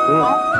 응.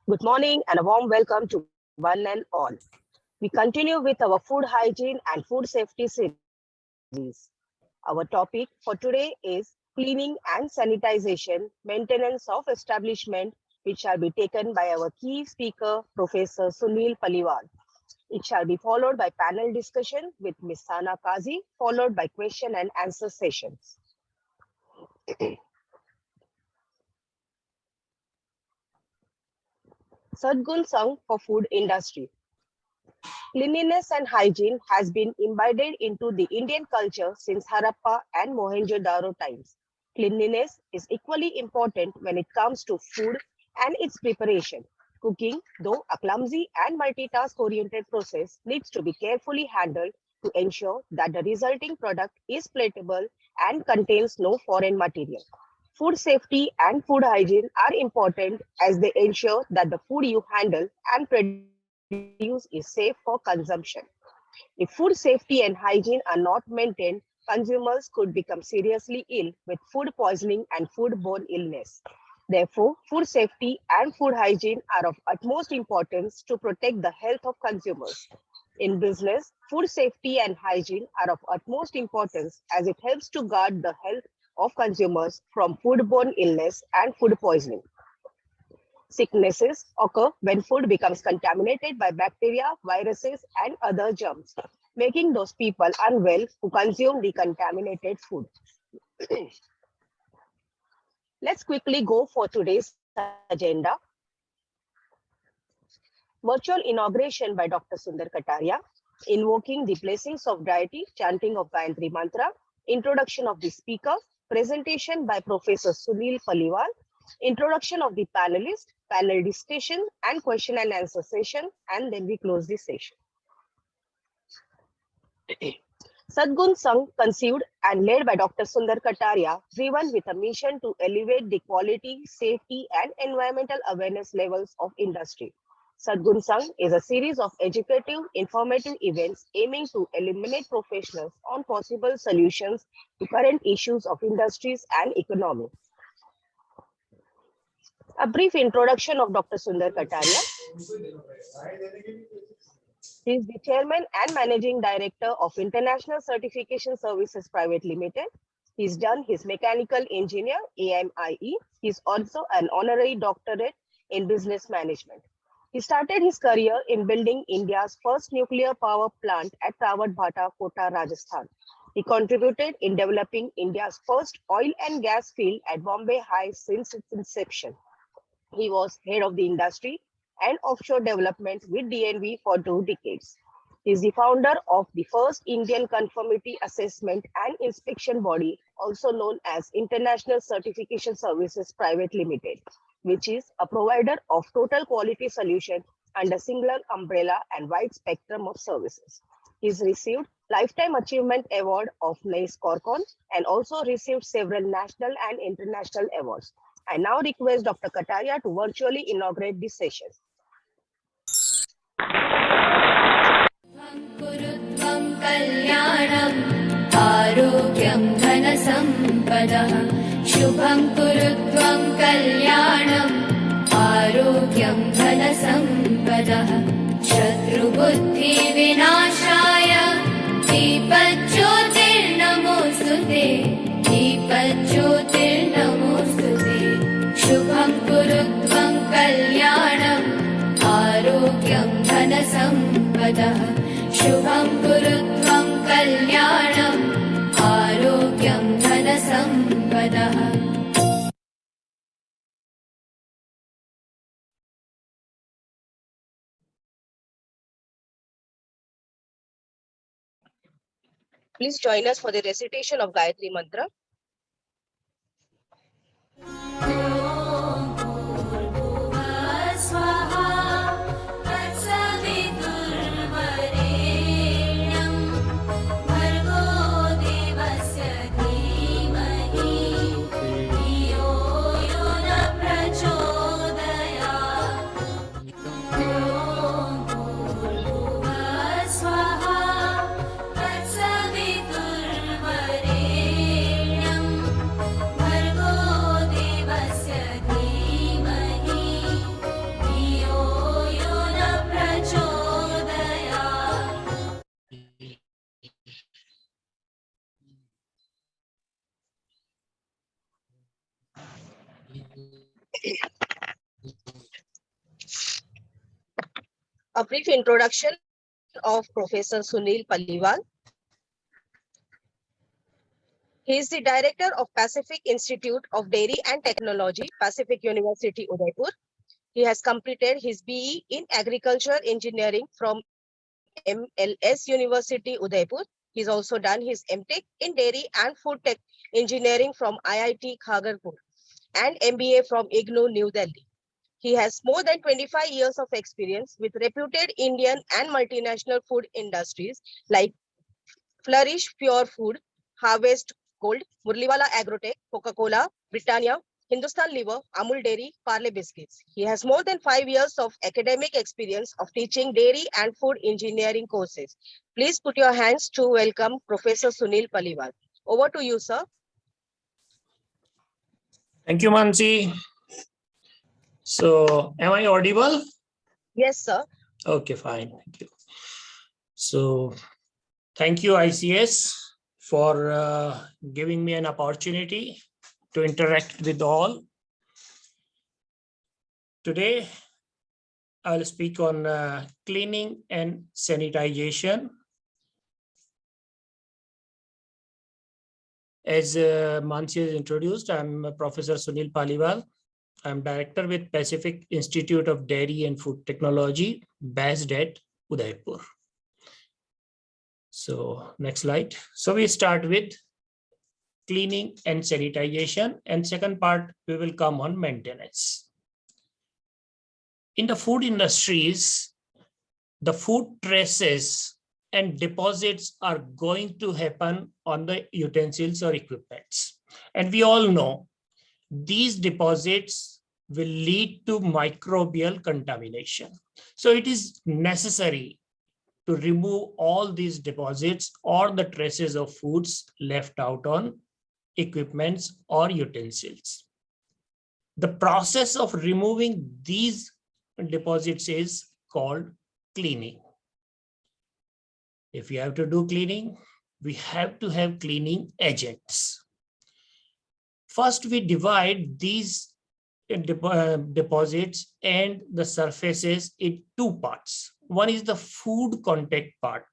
Good morning and a warm welcome to one and all. We continue with our food hygiene and food safety series. Our topic for today is cleaning and sanitization, maintenance of establishment, which shall be taken by our key speaker, Professor Sunil Paliwal. It shall be followed by panel discussion with Ms. Sana Kazi, followed by question and answer sessions. Sadgun Sang for food industry. Cleanliness and hygiene has been embedded into the Indian culture since Harappa and Mohenjo-daro times. Cleanliness is equally important when it comes to food and its preparation. Cooking, though a clumsy and multitask-oriented process, needs to be carefully handled to ensure that the resulting product is palatable and contains no foreign material. Food safety and food hygiene are important as they ensure that the food you handle and produce is safe for consumption. If food safety and hygiene are not maintained, consumers could become seriously ill with food poisoning and foodborne illness. Therefore, food safety and food hygiene are of utmost importance to protect the health of consumers. In business, food safety and hygiene are of utmost importance as it helps to guard the health of consumers from foodborne illness and food poisoning. Sicknesses occur when food becomes contaminated by bacteria, viruses, and other germs, making those people unwell who consume the contaminated food. Let's quickly go for today's agenda. Virtual inauguration by Dr. Sundar Kataria, invoking the blessings of deity, chanting of Gayatri Mantra, introduction of the speaker, presentation by Professor Sunil Paliwal, introduction of the panelist, panel discussion and question and answer session, and then we close the session. Sadgun Sang, conceived and led by Dr. Sundar Kataria, driven with a mission to elevate the quality, safety, and environmental awareness levels of industry. Sadgun Sang is a series of educative, informative events aiming to illuminate professionals on possible solutions to current issues of industries and economy. A brief introduction of Dr. Sundar Kataria. He is the chairman and managing director of International Certification Services Private Limited. He's done his mechanical engineer, AMIE. He's also an honorary doctorate in business management. He started his career in building India's first nuclear power plant at Rawat Bhata, Kota, Rajasthan. He contributed in developing India's first oil and gas field at Bombay High since its inception. He was head of the industry and offshore development with DNV for 2 decades. He is the founder of the first Indian conformity assessment and inspection body, also known as International Certification Services Private Limited, which is a provider of total quality solution under single umbrella and wide spectrum of services. He's received Lifetime Achievement Award of NICE Corcon and also received several national and international awards. I now request Dr. Kataria to virtually inaugurate this session. शुभं कुरु त्वं कल्याणम् आरोग्यं धनसम्पदः शत्रुबुद्धिविनाशाय दीपज्योतिर्नमोऽस्तुते दीपज्योतिर्नमोऽस्तुते शुभं कुरु त्वं कल्याणम् आरोग्यं धनसम्पदः शुभं कुरु त्वं कल्याणम् आरोग्यं धनसम्पदः Please join us for the recitation of Gayatri Mantra. A brief introduction of Professor Sunil Paliwal. He is the director of Pacific Institute of Dairy and Technology, Pacific University, Udaipur. He has completed his BE in Agriculture Engineering from MLS University, Udaipur. He's also done his MTech in Dairy and Food Tech Engineering from IIT Kharagpur and MBA from IGNOU, New Delhi. He has more than 25 years of experience with reputed Indian and multinational food industries like Flourish Pure Food, Harvest Gold, Murliwala Agrotech, Coca-Cola, Britannia, Hindustan Liver, Amul Dairy, Parle Biscuits. He has more than 5 years of academic experience of teaching dairy and food engineering courses. Please put your hands to welcome Professor Sunil Paliwal. Over to you, sir. Thank you, Mansi. So, am I audible? Yes, sir. Okay, fine. Thank you. So, thank you, ICS, for giving me an opportunity to interact with all. Today, I'll speak on cleaning and sanitization. As Mansi has introduced, I'm Professor Sunil Paliwal. I'm director with Pacific Institute of Dairy and Food Technology, based at Udaipur. So next slide. So we start with cleaning and sanitization, and second part, we will come on maintenance. In the food industries, the food traces and deposits are going to happen on the utensils or equipments. And we all know these deposits will lead to microbial contamination. So it is necessary to remove all these deposits or the traces of foods left out on equipments or utensils. The process of removing these deposits is called cleaning. If you have to do cleaning, we have to have cleaning agents. First, we divide these deposits and the surfaces in two parts. One is the food contact part.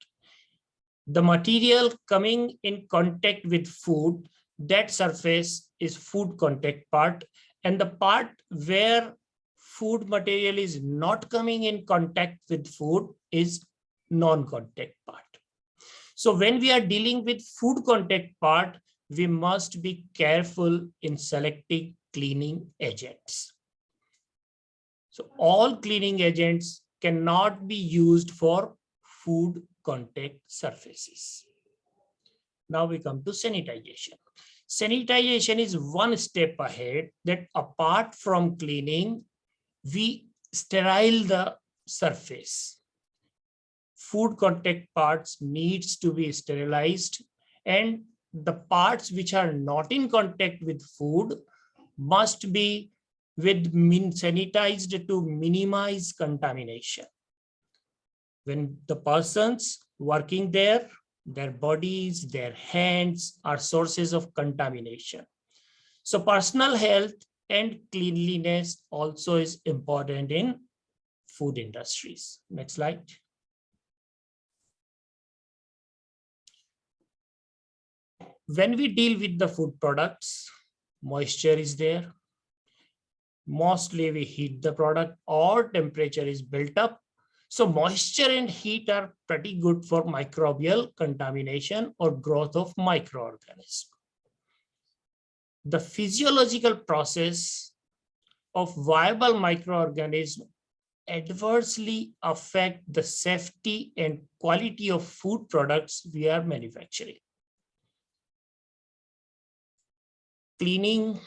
The material coming in contact with food, that surface is food contact part, and the part where food material is not coming in contact with food is non-contact part. So when we are dealing with food contact part, we must be careful in selecting cleaning agents. So all cleaning agents cannot be used for food contact surfaces. Now we come to sanitization. Sanitization is one step ahead, that apart from cleaning, we sterile the surface. Food contact parts needs to be sterilized, and the parts which are not in contact with food must be sanitized to minimize contamination. When the persons working there, their bodies, their hands are sources of contamination. So personal health and cleanliness also is important in food industries. Next slide. When we deal with the food products, moisture is there. Mostly we heat the product or temperature is built up. So moisture and heat are pretty good for microbial contamination or growth of microorganisms. The physiological process of viable microorganisms adversely affect the safety and quality of food products we are manufacturing. During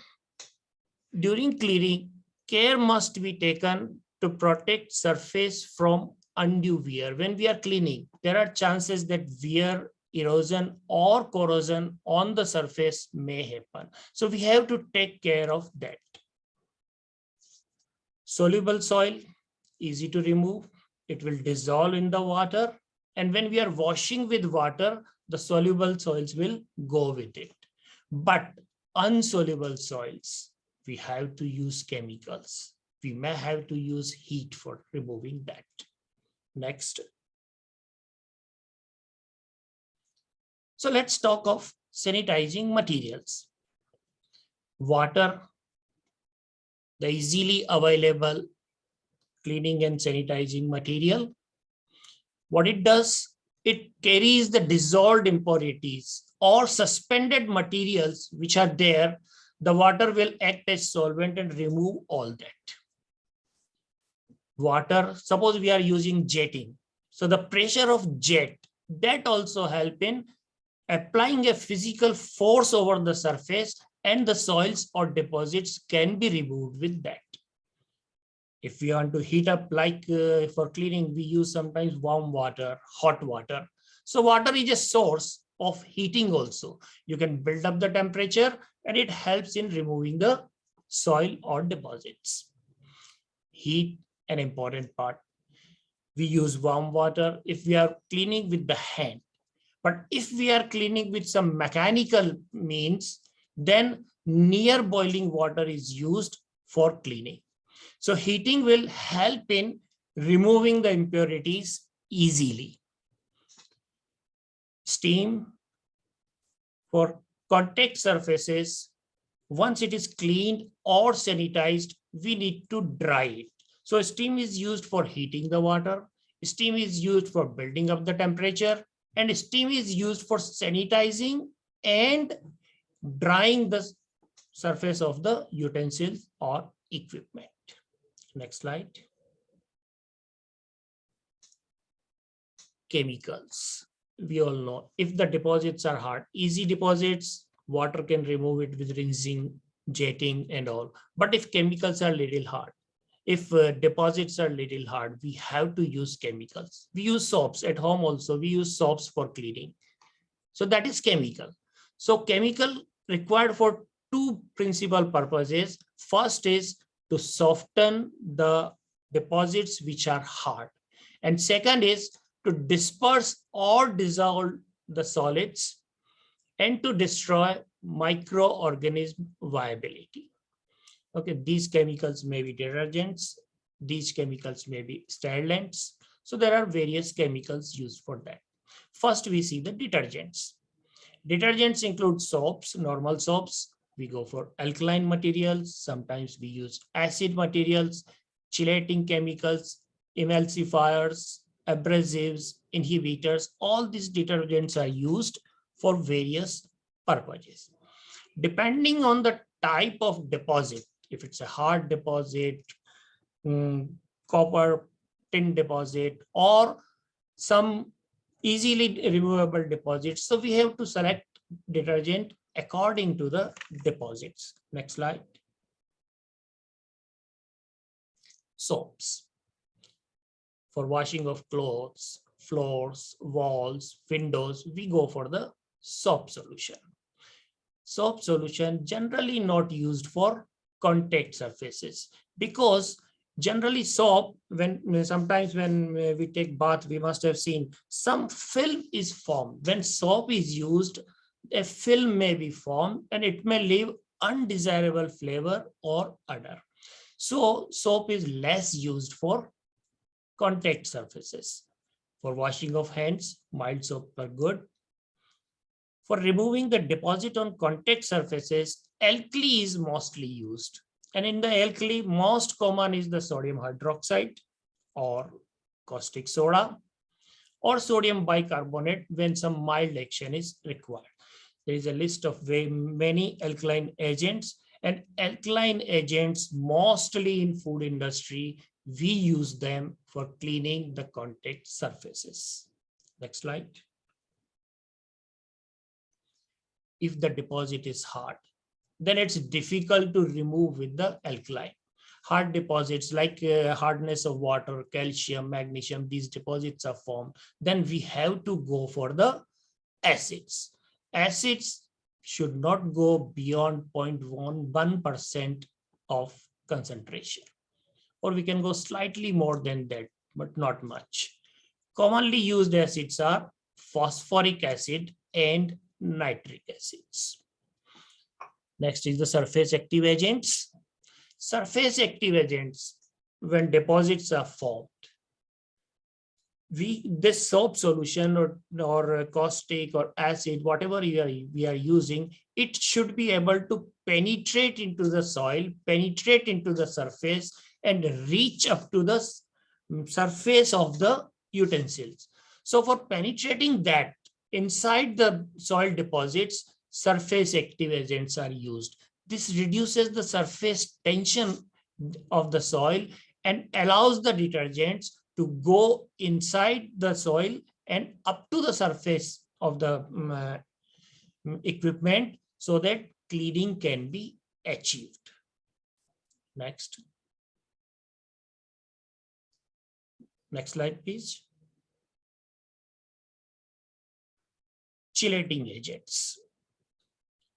cleaning, care must be taken to protect surface from undue wear. When we are cleaning, there are chances that wear, erosion or corrosion on the surface may happen. So we have to take care of that. Soluble soil, easy to remove. It will dissolve in the water. And when we are washing with water, the soluble soils will go with it. But unsoluble soils, we have to use chemicals. We may have to use heat for removing that. Next. So let's talk of sanitizing materials. Water, the easily available cleaning and sanitizing material. What it does, it carries the dissolved impurities or suspended materials which are there. The water will act as solvent and remove all that. Water, suppose we are using jetting. So the pressure of jet, that also help in applying a physical force over the surface, and the soils or deposits can be removed with that. If we want to heat up, like for cleaning, we use sometimes warm water, hot water. So water is a source of heating also. You can build up the temperature and it helps in removing the soil or deposits. Heat, an important part. We use warm water if we are cleaning with the hand. But if we are cleaning with some mechanical means, then near boiling water is used for cleaning. So heating will help in removing the impurities easily. Steam, for contact surfaces, once it is cleaned or sanitized, we need to dry it. So steam is used for heating the water. Steam is used for building up the temperature, and steam is used for sanitizing and drying the surface of the utensils or equipment. Next slide. Chemicals. We all know if the deposits are hard, easy deposits, water can remove it with rinsing, jetting and all. But if chemicals are little hard, if deposits are little hard, we have to use chemicals. We use soaps at home also. We use soaps for cleaning. So that is chemical. So chemical required for two principal purposes. First is to soften the deposits which are hard. And second is to disperse or dissolve the solids and to destroy microorganism viability. Okay, these chemicals may be detergents, these chemicals may be stimulants. So there are various chemicals used for that. First, we see the detergents. Detergents include soaps, normal soaps. We go for alkaline materials. Sometimes we use acid materials, chelating chemicals, emulsifiers, abrasives, inhibitors. All these detergents are used for various purposes. Depending on the type of deposit, if it's a hard deposit, copper, tin deposit, or some easily removable deposits, so we have to select detergent according to the deposits. Next slide. Soaps. For washing of clothes, floors, walls, windows, we go for the soap solution. Soap solution generally not used for contact surfaces, because generally soap, when sometimes when we take bath, we must have seen some film is formed. When soap is used, a film may be formed and it may leave undesirable flavor or odor. So soap is less used for contact surfaces. For washing of hands, mild soap are good. For removing the deposit on contact surfaces, alkali is mostly used. And in the alkali, most common is the sodium hydroxide or caustic soda or sodium bicarbonate when some mild action is required. There is a list of very many alkaline agents, and alkaline agents mostly in food industry, we use them for cleaning the contact surfaces. Next slide. If the deposit is hard, then it's difficult to remove with the alkaline. Hard deposits like hardness of water, calcium, magnesium, these deposits are formed. Then we have to go for the acids. Acids should not go beyond 0.1% of concentration, or we can go slightly more than that, but not much. Commonly used acids are phosphoric acid and nitric acids. Next is the surface active agents. Surface active agents, when deposits are formed, this soap solution or caustic or acid, whatever we are using, it should be able to penetrate into the soil, penetrate into the surface, and reach up to the surface of the utensils. So for penetrating that inside the soil deposits, surface active agents are used. This reduces the surface tension of the soil and allows the detergents to go inside the soil and up to the surface of the equipment so that cleaning can be achieved. Next. Next slide, please. Chelating agents.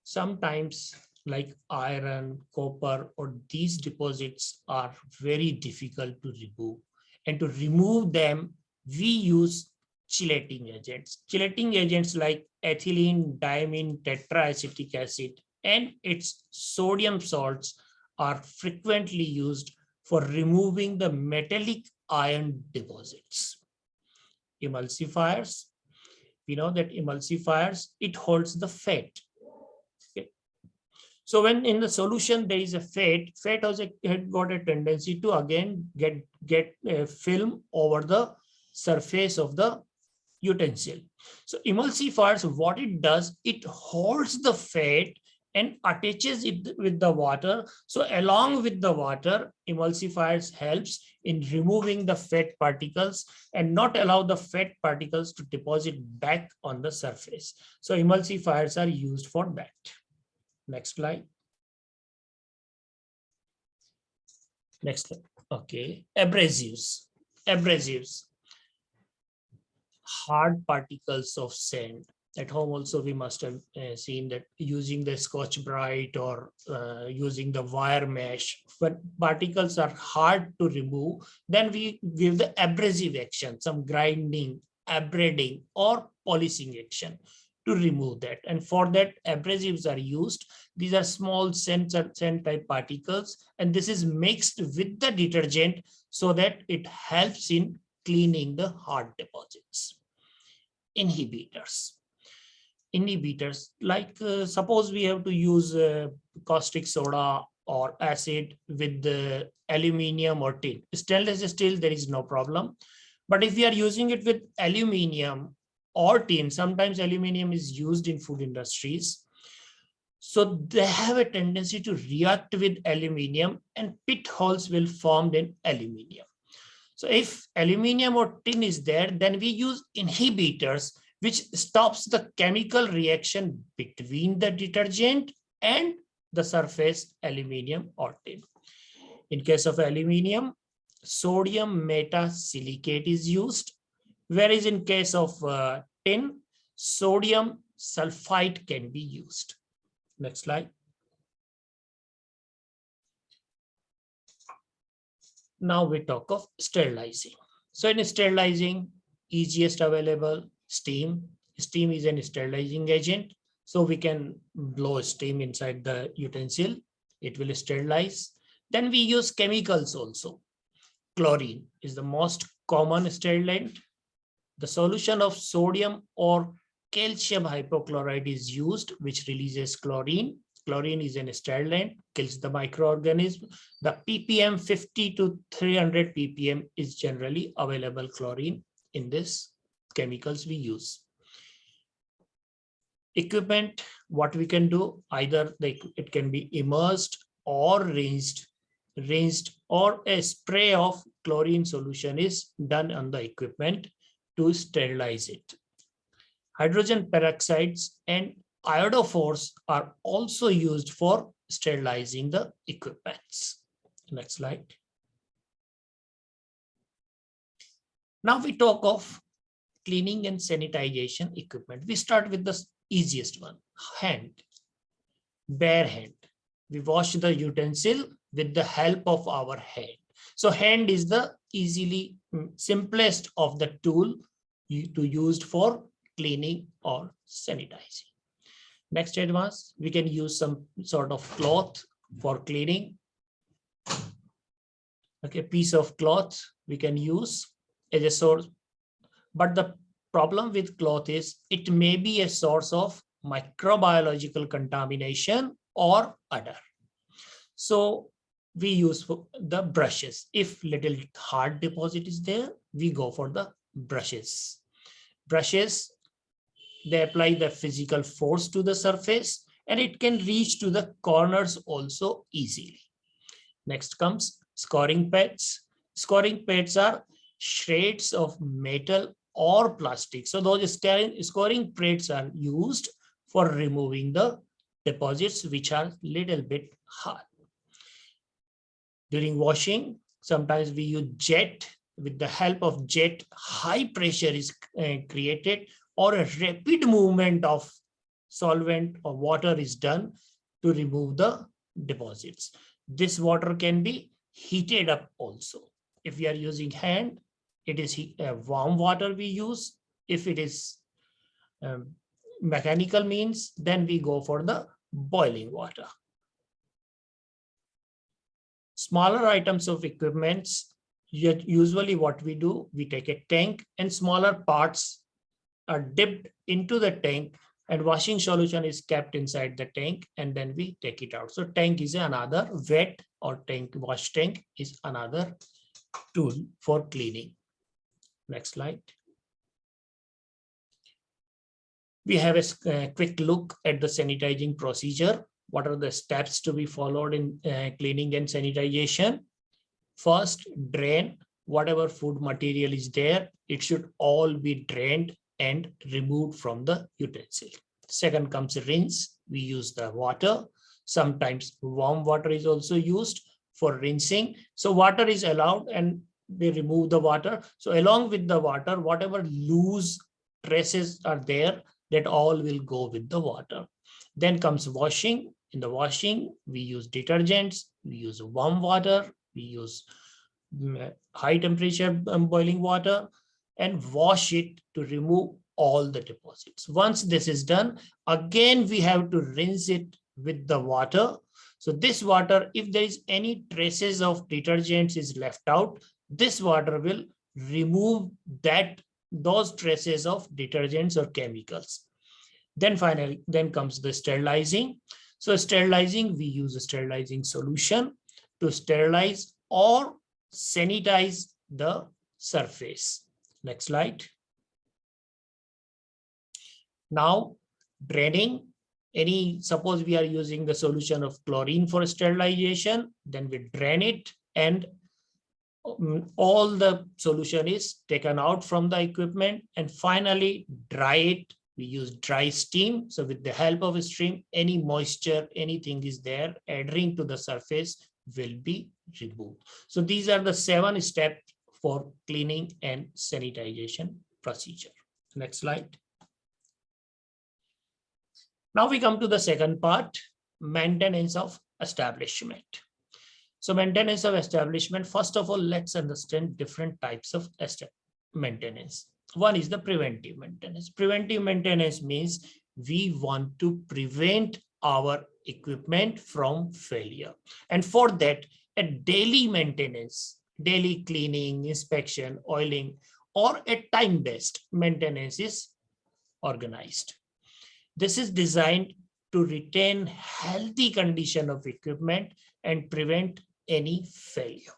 Sometimes like iron, copper, or these deposits are very difficult to remove. And to remove them, we use chelating agents. Chelating agents like ethylene, diamine, tetraacetic acid, and its sodium salts are frequently used for removing the metallic iron deposits. Emulsifiers. We know that emulsifiers, it holds the fat. Okay. So when in the solution there is a fat had got a tendency to again get a film over the surface of the utensil. So emulsifiers, what it does, it holds the fat and attaches it with the water. So along with the water, emulsifiers helps in removing the fat particles and not allow the fat particles to deposit back on the surface. So emulsifiers are used for that. Next slide. Next slide. Okay, abrasives. Abrasives. Hard particles of sand. At home also we must have seen that using the Scotch Brite or using the wire mesh, when particles are hard to remove, then we give the abrasive action, some grinding, abrading, or polishing action to remove that. And for that, abrasives are used. These are small sand type particles, and this is mixed with the detergent so that it helps in cleaning the hard deposits. Inhibitors. Inhibitors, like suppose we have to use caustic soda or acid with the aluminium or tin. Stainless steel, there is no problem. But if we are using it with aluminium or tin, sometimes aluminium is used in food industries. So they have a tendency to react with aluminium and pit holes will form in aluminium. So if aluminium or tin is there, then we use inhibitors, which stops the chemical reaction between the detergent and the surface aluminium or tin. In case of aluminium, sodium metasilicate is used, whereas in case of tin, sodium sulfite can be used. Next slide. Now we talk of sterilizing. So in sterilizing, easiest available, steam. Steam is an sterilizing agent. So we can blow steam inside the utensil. It will sterilize. Then we use chemicals also. Chlorine is the most common sterilant. The solution of sodium or calcium hypochlorite is used, which releases chlorine. Chlorine is an sterilant, kills the microorganism. The ppm 50 to 300 ppm is generally available chlorine in this chemicals we use. Equipment, what we can do, either it can be immersed or rinsed, or a spray of chlorine solution is done on the equipment to sterilize it. Hydrogen peroxides and iodophores are also used for sterilizing the equipments. Next slide. Now we talk of cleaning and sanitization equipment. We start with the easiest one, hand, bare hand. We wash the utensil with the help of our hand. So hand is the easily simplest of the tool to used for cleaning or sanitizing. Next advance, we can use some sort of cloth for cleaning. Okay, piece of cloth we can use as a source. But the problem with cloth is it may be a source of microbiological contamination or other. So we use the brushes. If little hard deposit is there, we go for the brushes. Brushes, they apply the physical force to the surface and it can reach to the corners also easily. Next comes scoring pads. Scoring pads are shreds of metal or plastic. So those scoring pads are used for removing the deposits which are little bit hard. During washing, sometimes we use jet. With the help of jet, high pressure is created or a rapid movement of solvent or water is done to remove the deposits. This water can be heated up also. If we are using hand, it is warm water we use. If it is mechanical means, then we go for the boiling water. Smaller items of equipments, usually what we do, we take a tank and smaller parts are dipped into the tank and washing solution is kept inside the tank and then we take it out. So tank is another wet or tank, wash tank is another tool for cleaning. Next slide. We have a quick look at the sanitizing procedure. What are the steps to be followed in cleaning and sanitization? First, drain whatever food material is there. It should all be drained and removed from the utensil. Second comes rinse. We use the water. Sometimes warm water is also used for rinsing. So water is allowed and they remove the water. So along with the water, whatever loose traces are there, that all will go with the water. Then comes washing. In the washing, we use detergents, we use warm water, we use high temperature boiling water and wash it to remove all the deposits. Once this is done, again, we have to rinse it with the water. So this water, if there is any traces of detergents is left out, this water will remove those traces of detergents or chemicals. Then finally, then comes the sterilizing. So sterilizing, we use a sterilizing solution to sterilize or sanitize the surface. Next slide. Now, draining. Suppose we are using the solution of chlorine for sterilization, then we drain it and all the solution is taken out from the equipment and finally dry it. We use dry steam. So with the help of a steam, any moisture, anything is there adhering to the surface will be removed. So these are the 7 steps for cleaning and sanitization procedure. Next slide. Now we come to the second part, maintenance of establishment. So maintenance of establishment, first of all, let's understand different types of maintenance. One is the preventive maintenance. Preventive maintenance means we want to prevent our equipment from failure. And for that, a daily maintenance, daily cleaning, inspection, oiling, or a time-based maintenance is organized. This is designed to retain healthy condition of equipment and prevent any failure.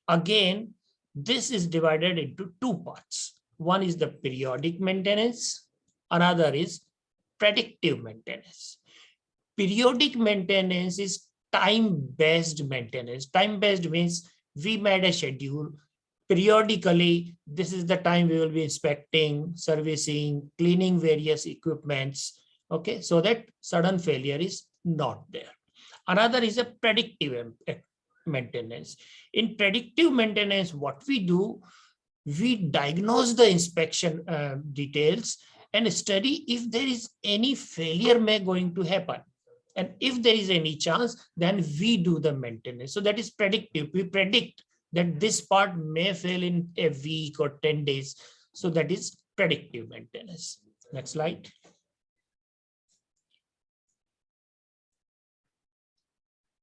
Again, this is divided into 2 parts. One is the periodic maintenance, another is predictive maintenance. Periodic maintenance is time-based maintenance. Time-based means we made a schedule. Periodically, this is the time we will be inspecting, servicing, cleaning various equipments, okay, so that sudden failure is not there. Another is a predictive maintenance. In predictive maintenance, what we do, we diagnose the inspection details and study if there is any failure may going to happen. And if there is any chance, then we do the maintenance. So that is predictive. We predict that this part may fail in a week or 10 days. So that is predictive maintenance. Next slide.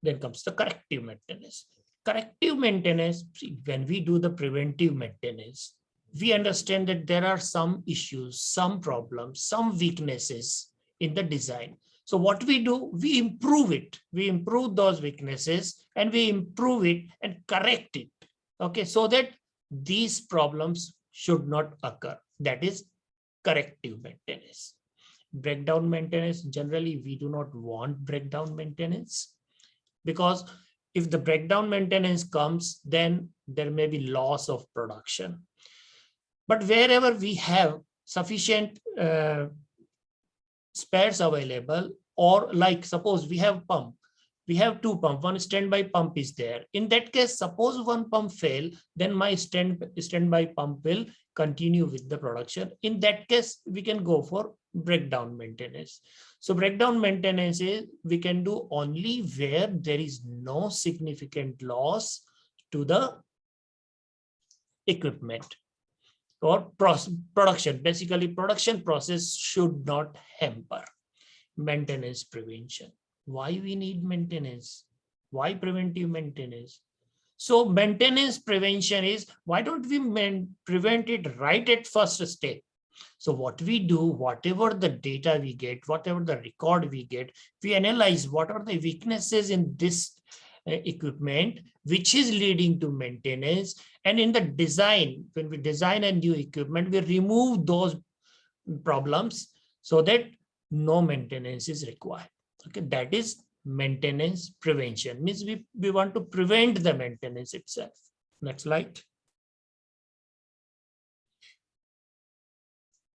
Then comes the corrective maintenance. Corrective maintenance, when we do the preventive maintenance, we understand that there are some issues, some problems, some weaknesses in the design. So what we do, we improve it. We improve those weaknesses and we improve it and correct it. Okay, so that these problems should not occur. That is corrective maintenance. Breakdown maintenance, generally we do not want breakdown maintenance, because if the breakdown maintenance comes, then there may be loss of production. But wherever we have sufficient spares available, or like suppose we have pump, we have two pump, one standby pump is there. In that case, suppose one pump fail, then my standby pump will continue with the production. In that case, we can go for breakdown maintenance. So breakdown maintenance is we can do only where there is no significant loss to the equipment or production. Basically, production process should not hamper. Maintenance prevention. Why we need maintenance? Why preventive maintenance? So maintenance prevention is, why don't we prevent it right at first step? So what we do, whatever the data we get, whatever the record we get, we analyze what are the weaknesses in this equipment, which is leading to maintenance. And in the design, when we design a new equipment, we remove those problems so that no maintenance is required. Okay, that is maintenance prevention. Means we want to prevent the maintenance itself. Next slide.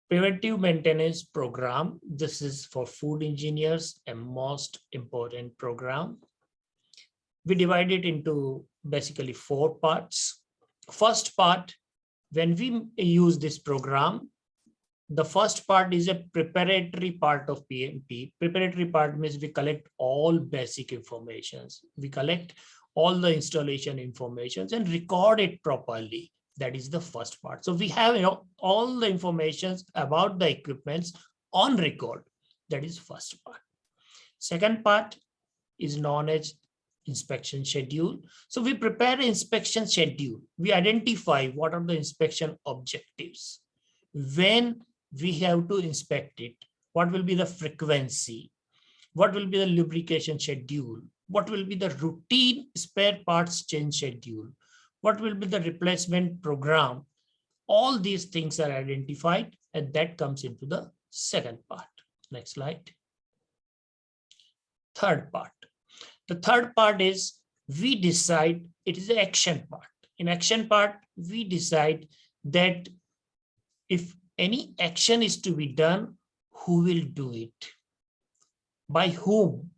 Preventive maintenance program. This is for food engineers, a most important program. We divide it into basically 4 parts. First part, when we use this program, the first part is a preparatory part of PMP. Preparatory part means we collect all basic informations. We collect all the installation informations and record it properly. That is the first part. So we have all the informations about the equipments on record. That is first part. Second part is known as inspection schedule. So we prepare an inspection schedule. We identify what are the inspection objectives. When we have to inspect it, what will be the frequency, what will be the lubrication schedule, what will be the routine spare parts change schedule, what will be the replacement program. All these things are identified, and that comes into the second part. Next slide. Third part. The third part is we decide, it is the action part. In action part, we decide that if any action is to be done, who will do it, by whom,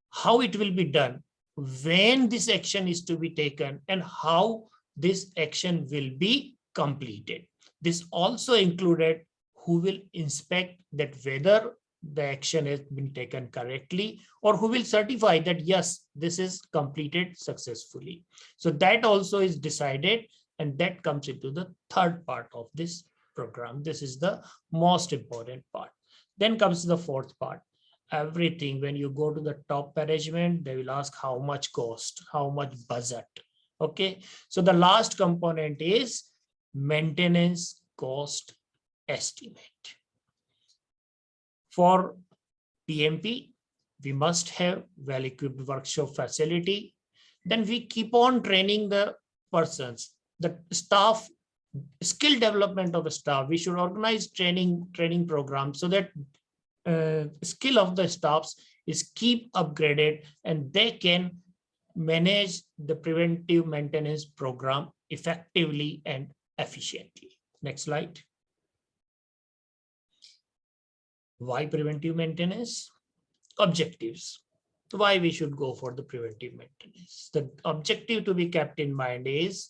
how it will be done, when this action is to be taken, and how this action will be completed. This also included who will inspect that whether the action has been taken correctly, or who will certify that yes, this is completed successfully. So that also is decided, and that comes into the third part of this program. This is the most important part. Then comes the fourth part. Everything, when you go to the top management, they will ask how much cost, how much budget. Okay, so the last component is maintenance cost estimate. For PMP, we must have well-equipped workshop facility. Then we keep on training the persons, the staff, skill development of the staff. We should organize training programs so that skill of the staffs is keep upgraded and they can manage the preventive maintenance program effectively and efficiently. Next slide. Why preventive maintenance? Objectives. Why we should go for the preventive maintenance? The objective to be kept in mind is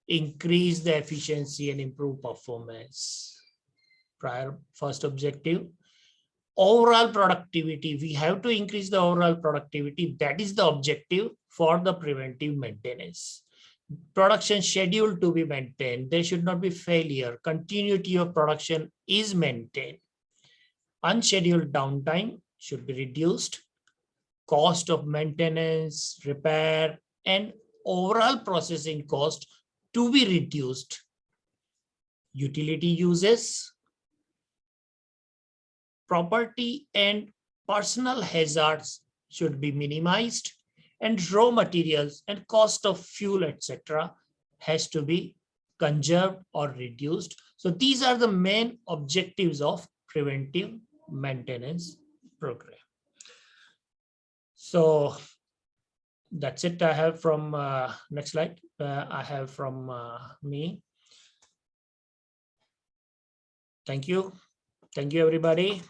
increase the efficiency and improve performance. First objective. Overall productivity, we have to increase the overall productivity. That is the objective for the preventive maintenance. Production schedule to be maintained. There should not be failure. Continuity of production is maintained. Unscheduled downtime should be reduced. Cost of maintenance, repair, and overall processing cost to be reduced. utility uses, property and personal hazards should be minimized, and raw materials and cost of fuel, etc., has to be conserved or reduced. So these are the main objectives of preventive maintenance program. So that's it. I have from next slide. I have from me. Thank you. Thank you, everybody.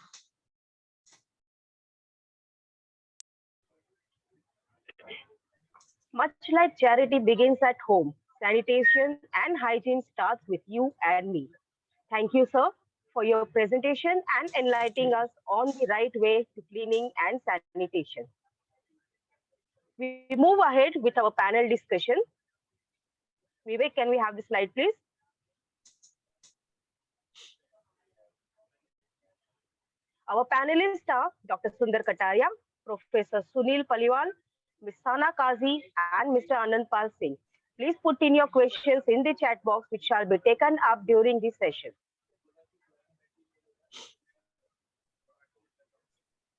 Much like charity begins at home, sanitation and hygiene starts with you and me. Thank you, sir, for your presentation and enlightening us on the right way to cleaning and sanitation. We move ahead with our panel discussion. Vivek, can we have the slide, please? Our panelists are Dr. Sundar Kataria, Professor Sunil Paliwal, Ms. Sana Kazi, and Mr. Anand Pal Singh. Please put in your questions in the chat box, which shall be taken up during this session.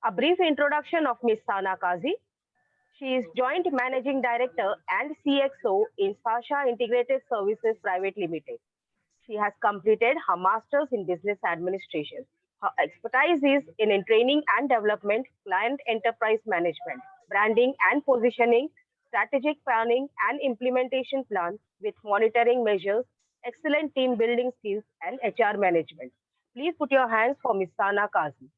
A brief introduction of Ms. Sana Kazi. She is Joint Managing Director and CXO in Sasha Integrated Services Private Limited. She has completed her master's in business administration. Her expertise is in training and development, client enterprise management, branding and positioning, strategic planning and implementation plan with monitoring measures, excellent team building skills, and HR management. Please put your hands for Ms. Sana Kazi.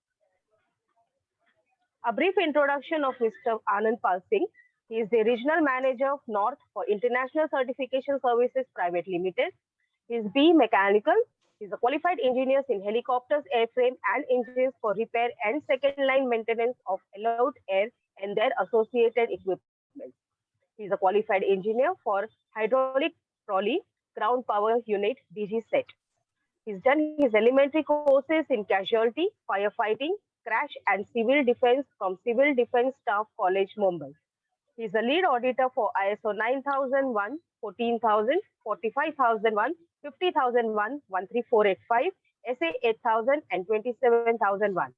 A brief introduction of Mr. Anand Pal Singh. He is the Regional Manager of North for International Certification Services Private Limited. He is B Mechanical. He is a qualified engineer in helicopters, airframe, and engines for repair and second line maintenance of allowed air and their associated equipment. He is a qualified engineer for hydraulic trolley ground power unit DG set. He's done his elementary courses in casualty, firefighting, crash, and civil defense from Civil Defense Staff College, Mumbai. He's a lead auditor for ISO 9001, 14000, 45001, 50001, 13485, SA 8000, and 27001.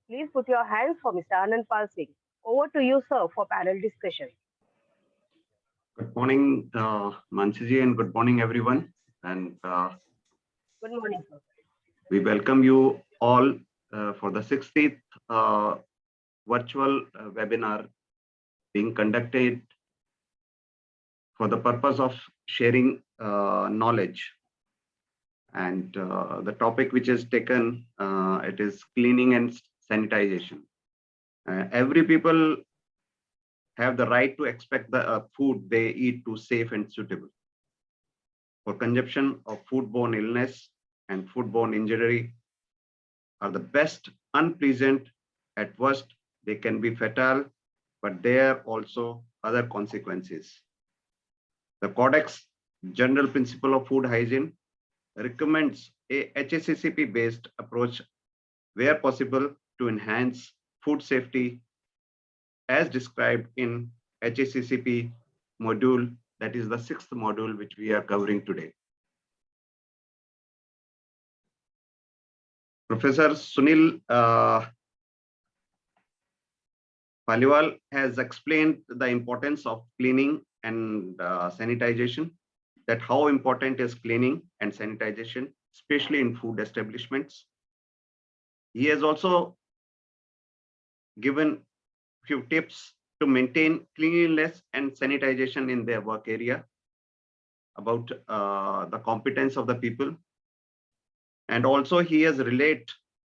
Please put your hands for Mr. Anand Pal Singh. Over to you, sir, for panel discussion. Good morning, Mansiji, and good morning, everyone. And good morning, sir. We welcome you all for the 60th virtual webinar being conducted for the purpose of sharing knowledge. And the topic which is taken, it is cleaning and sanitization. Every people have the right to expect the food they eat to safe and suitable. For consumption of foodborne illness and foodborne injury are the best unpleasant. At worst, they can be fatal, but there are also other consequences. The Codex General Principle of Food Hygiene recommends a HACCP-based approach where possible to enhance food safety as described in HACCP module, that is the 6th module which we are covering today. Professor Sunil Paliwal has explained the importance of cleaning and sanitization, that how important is cleaning and sanitization, especially in food establishments. He has also given few tips to maintain cleanliness and sanitization in their work area, about the competence of the people. And also he has related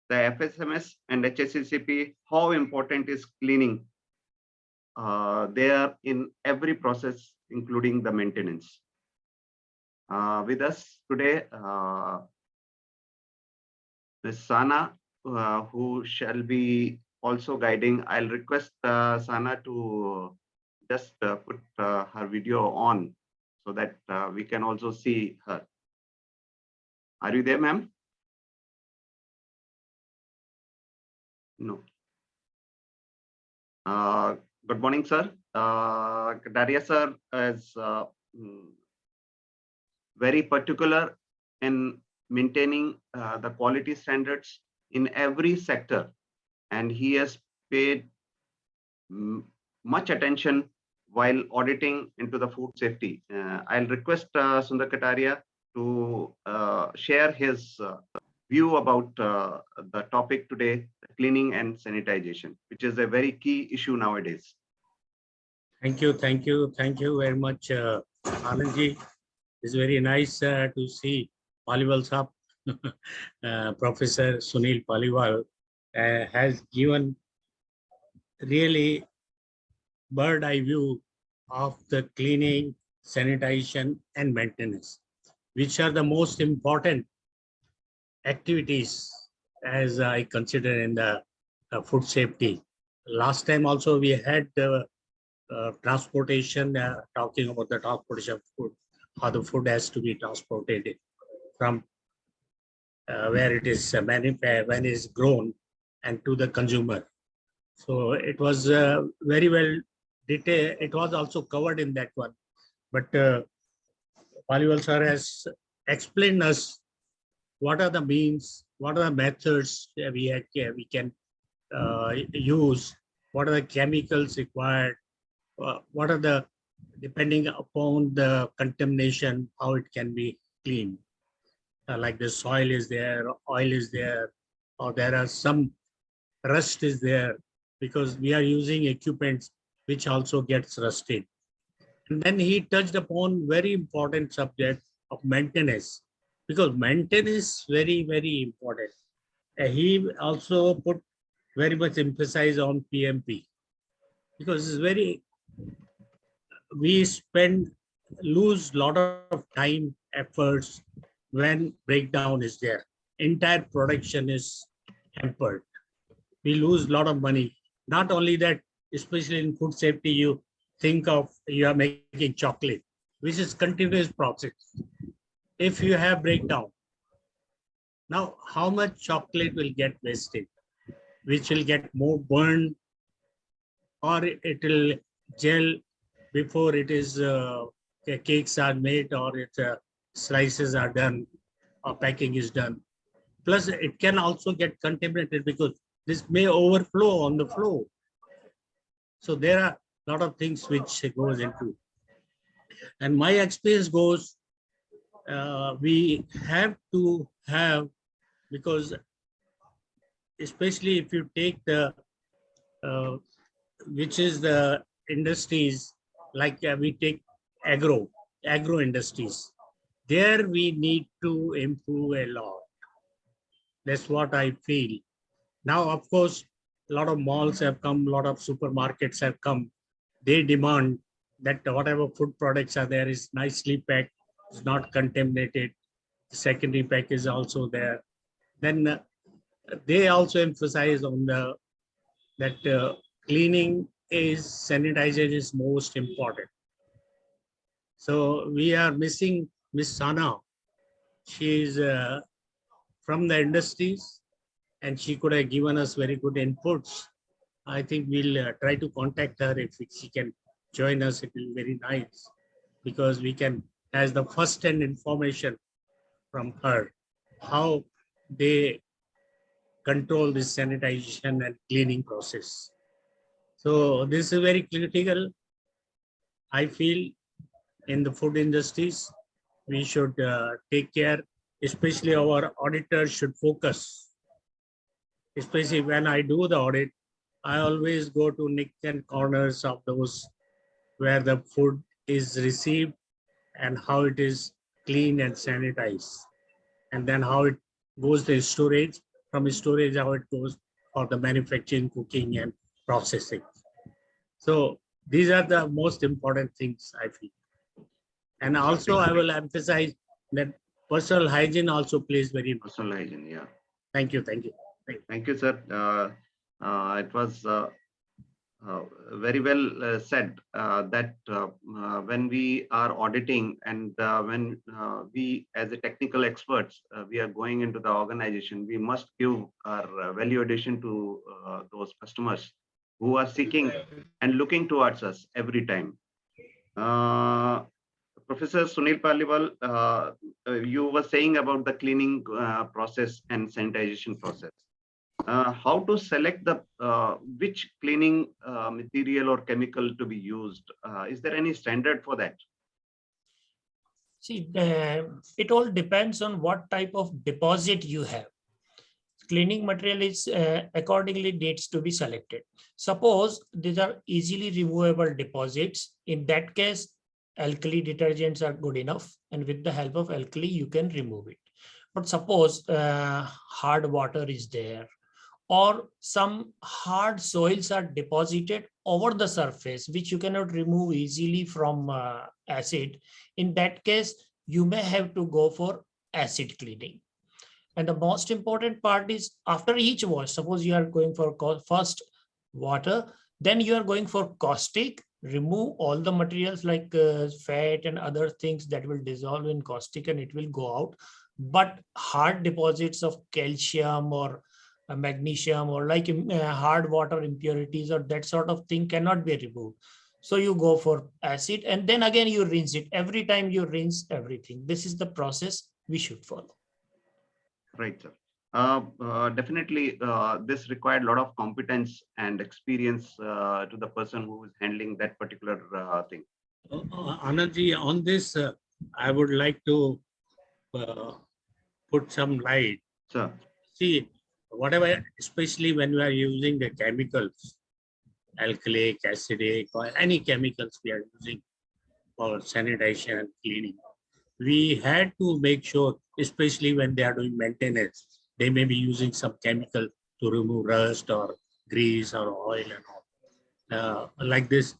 the FSMS and HACCP, how important is cleaning there in every process, including the maintenance. With us today, Ms. Sana, who shall be also guiding. I'll request Sana to just put her video on so that we can also see her. Are you there, ma'am? No. Good morning, sir. Kataria sir is very particular in maintaining the quality standards in every sector, and he has paid much attention while auditing into the food safety. I'll request Sundar Kataria to share his view about the topic today, cleaning and sanitization, which is a very key issue nowadays. Thank you, thank you, thank you very much, Anandji. It's very nice to see Paliwal Saab. Professor Sunil Paliwal has given really bird eye view of the cleaning, sanitation, and maintenance, which are the most important activities as I consider in the food safety. Last time also we had transportation, talking about the transportation of food, how the food has to be transported from where it is manufactured, when it is grown, and to the consumer. So it was very well detailed. It was also covered in that one. But Paliwal sir has explained us what are the means, what are the methods we can use, what are the chemicals required, what are the, depending upon the contamination, how it can be cleaned. Like the soil is there, oil is there, or there are some rust is there, because we are using equipments which also gets rusted. And then he touched upon very important subject of maintenance, because maintenance is very, very important. He also put very much emphasis on PMP, because it's very, we lose lot of time, efforts when breakdown is there. Entire production is hampered. We lose a lot of money. Not only that, especially in food safety, you think of, you are making chocolate, which is continuous process. If you have breakdown, now how much chocolate will get wasted, which will get more burned, or it will gel before it is cakes are made, or it slices are done, or packing is done. Plus, it can also get contaminated because this may overflow on the floor. So there are a lot of things which goes into. And my experience goes, we have to have, because especially if you take the, which is the industries, like we take agro industries, there we need to improve a lot. That's what I feel. Now, of course, a lot of malls have come, a lot of supermarkets have come. They demand that whatever food products are there is nicely packed, it's not contaminated. The secondary pack is also there. Then they also emphasize on the that cleaning is, sanitization is most important. So we are missing Miss Sana. She is from the industries, and she could have given us very good inputs. I think we'll try to contact her. If she can join us, it will be very nice, because we can, as the first-hand information from her, how they control this sanitization and cleaning process. So this is very critical. I feel in the food industries, we should take care, especially our auditors should focus. Especially when I do the audit, I always go to nicks and corners of those where the food is received and how it is cleaned and sanitized. And then how it goes to storage, from storage how it goes for the manufacturing, cooking, and processing. So these are the most important things, I feel. And also I will emphasize that personal hygiene also plays very important. Personal hygiene, yeah. Thank you, thank you. Thank you, sir. It was very well said that when we are auditing, and when we as a technical experts, we are going into the organization, we must give our value addition to those customers who are seeking and looking towards us every time. Professor Sunil Paliwal, you were saying about the cleaning process and sanitization process. How to select the which cleaning material or chemical to be used? Is there any standard for that? See, it all depends on what type of deposit you have. Cleaning material is accordingly needs to be selected. Suppose these are easily removable deposits. In that case, alkali detergents are good enough, and with the help of alkali, you can remove it. But suppose hard water is there, or some hard soils are deposited over the surface, which you cannot remove easily from acid. In that case, you may have to go for acid cleaning. And the most important part is after each wash, suppose you are going for first water, then you are going for caustic, remove all the materials like fat and other things that will dissolve in caustic and it will go out. But hard deposits of calcium or magnesium or like hard water impurities or that sort of thing cannot be removed. So you go for acid and then again you rinse it. Every time you rinse everything. This is the process we should follow. Right, sir. Definitely, this required a lot of competence and experience to the person who is handling that particular thing. Anandji, on this, I would like to put some light. Sir, See, whatever, especially when we are using the chemicals, alkalic, acidic, or any chemicals we are using for sanitation and cleaning, we had to make sure, especially when they are doing maintenance, they may be using some chemical to remove rust or grease or oil and all. Like this,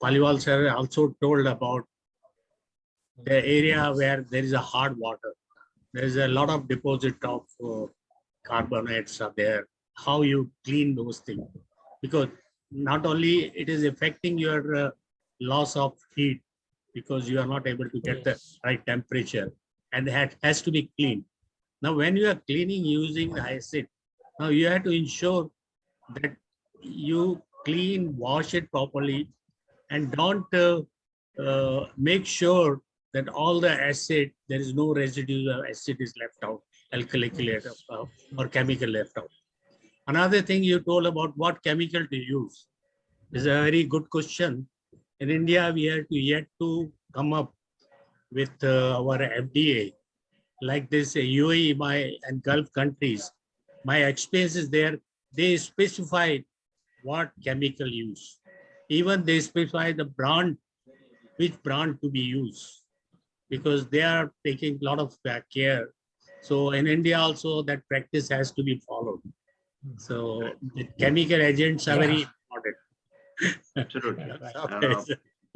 Paliwal sir also told about the area where there is a hard water. There is a lot of deposit of carbonates are there. How you clean those things? Because not only it is affecting your loss of heat, because you are not able to get the right temperature, and that has to be cleaned. Now, when you are cleaning using the acid, now you have to ensure that you clean, wash it properly, and don't make sure that all the acid, there is no residue of acid is left out, alkalic left out, or chemical left out. Another thing you told about what chemical to use is a very good question. In India, we have to yet to come up with our FDA. Like this UAE and Gulf countries, my experience is there, they specify what chemical use. Even they specify the brand, which brand to be used, because they are taking a lot of care. So in India also that practice has to be followed. So the chemical agents are very important.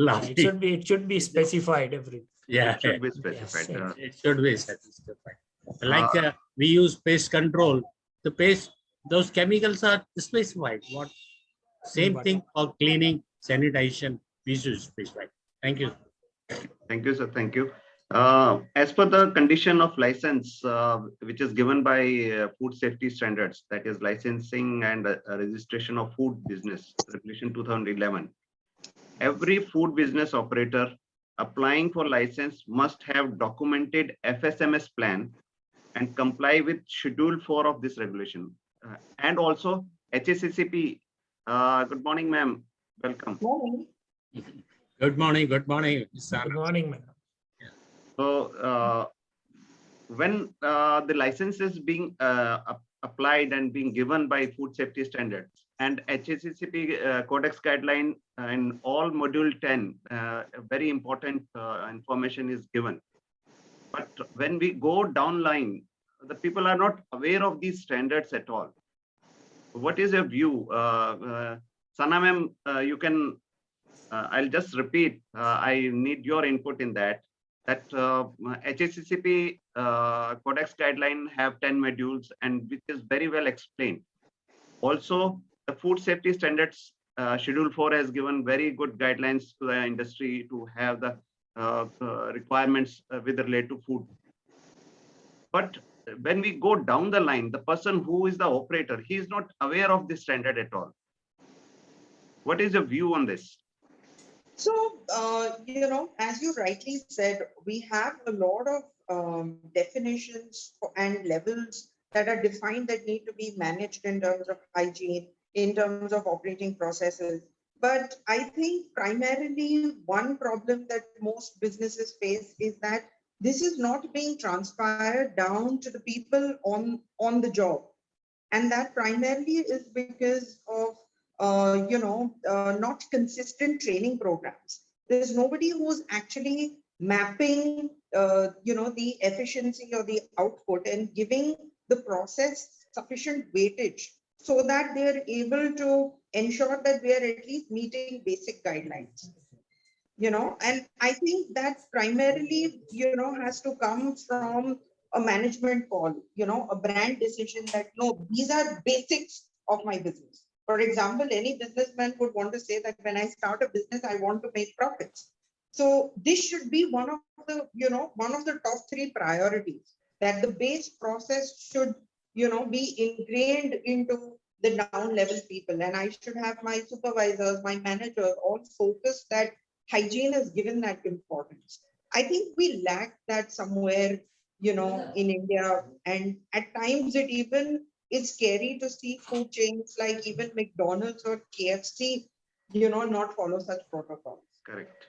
absolutely. It should be specified every. Yeah, It should be specified. Yes, it should be specified. Like we use pest control. The pest, those chemicals are specified. What same thing for cleaning, sanitation, we should specify. Thank you. Thank you, sir. Thank you. As per the condition of license, which is given by food safety standards, that is licensing and registration of food business, Regulation 2011. Every food business operator applying for license must have documented FSMS plan and comply with Schedule 4 of this regulation. And also HACCP. Good morning, ma'am. Welcome. Good morning. Good morning. Good morning, madam. So when the license is being applied and being given by food safety standards and HACCP Codex guideline in all module 10, very important information is given. But when we go down line, the people are not aware of these standards at all. What is your view? Sana ma'am, you can, I'll just repeat, I need your input in that. That HACCP Codex guideline have 10 modules and which is very well explained. Also, the food safety standards Schedule 4 has given very good guidelines to the industry to have the requirements with relate to food. But when we go down the line, the person who is the operator, he is not aware of this standard at all. What is your view on this? So, as you rightly said, we have a lot of definitions and levels that are defined that need to be managed in terms of hygiene, in terms of operating processes. But I think primarily one problem that most businesses face is that this is not being transpired down to the people on the job, and that primarily is because of not consistent training programs. There's nobody who's actually mapping the efficiency or the output and giving the process sufficient weightage so that they're able to ensure that we are at least meeting basic guidelines. And I think that primarily has to come from a management call, a brand decision that no, these are basics of my business. For example, any businessman would want to say that when I start a business, I want to make profits. So this should be one of the top three priorities, that the base process should be ingrained into the down level people, and I should have my supervisors, my managers all focused that hygiene is given that importance. I think we lack that somewhere, in India. And at times it even is scary to see food chains like even McDonald's or KFC, not follow such protocols. Correct.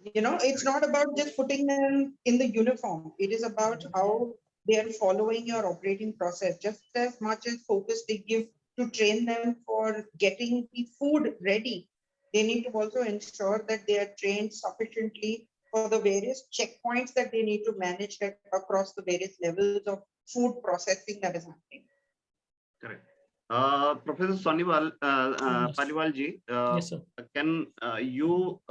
It's not about just putting them in the uniform. It is about how they are following your operating process, just as much as focus they give to train them for getting the food ready. They need to also ensure that they are trained sufficiently for the various checkpoints that they need to manage across the various levels of food processing that is happening. Correct. Professor Soniwal, Yes. Paliwalji, Yes, sir. can you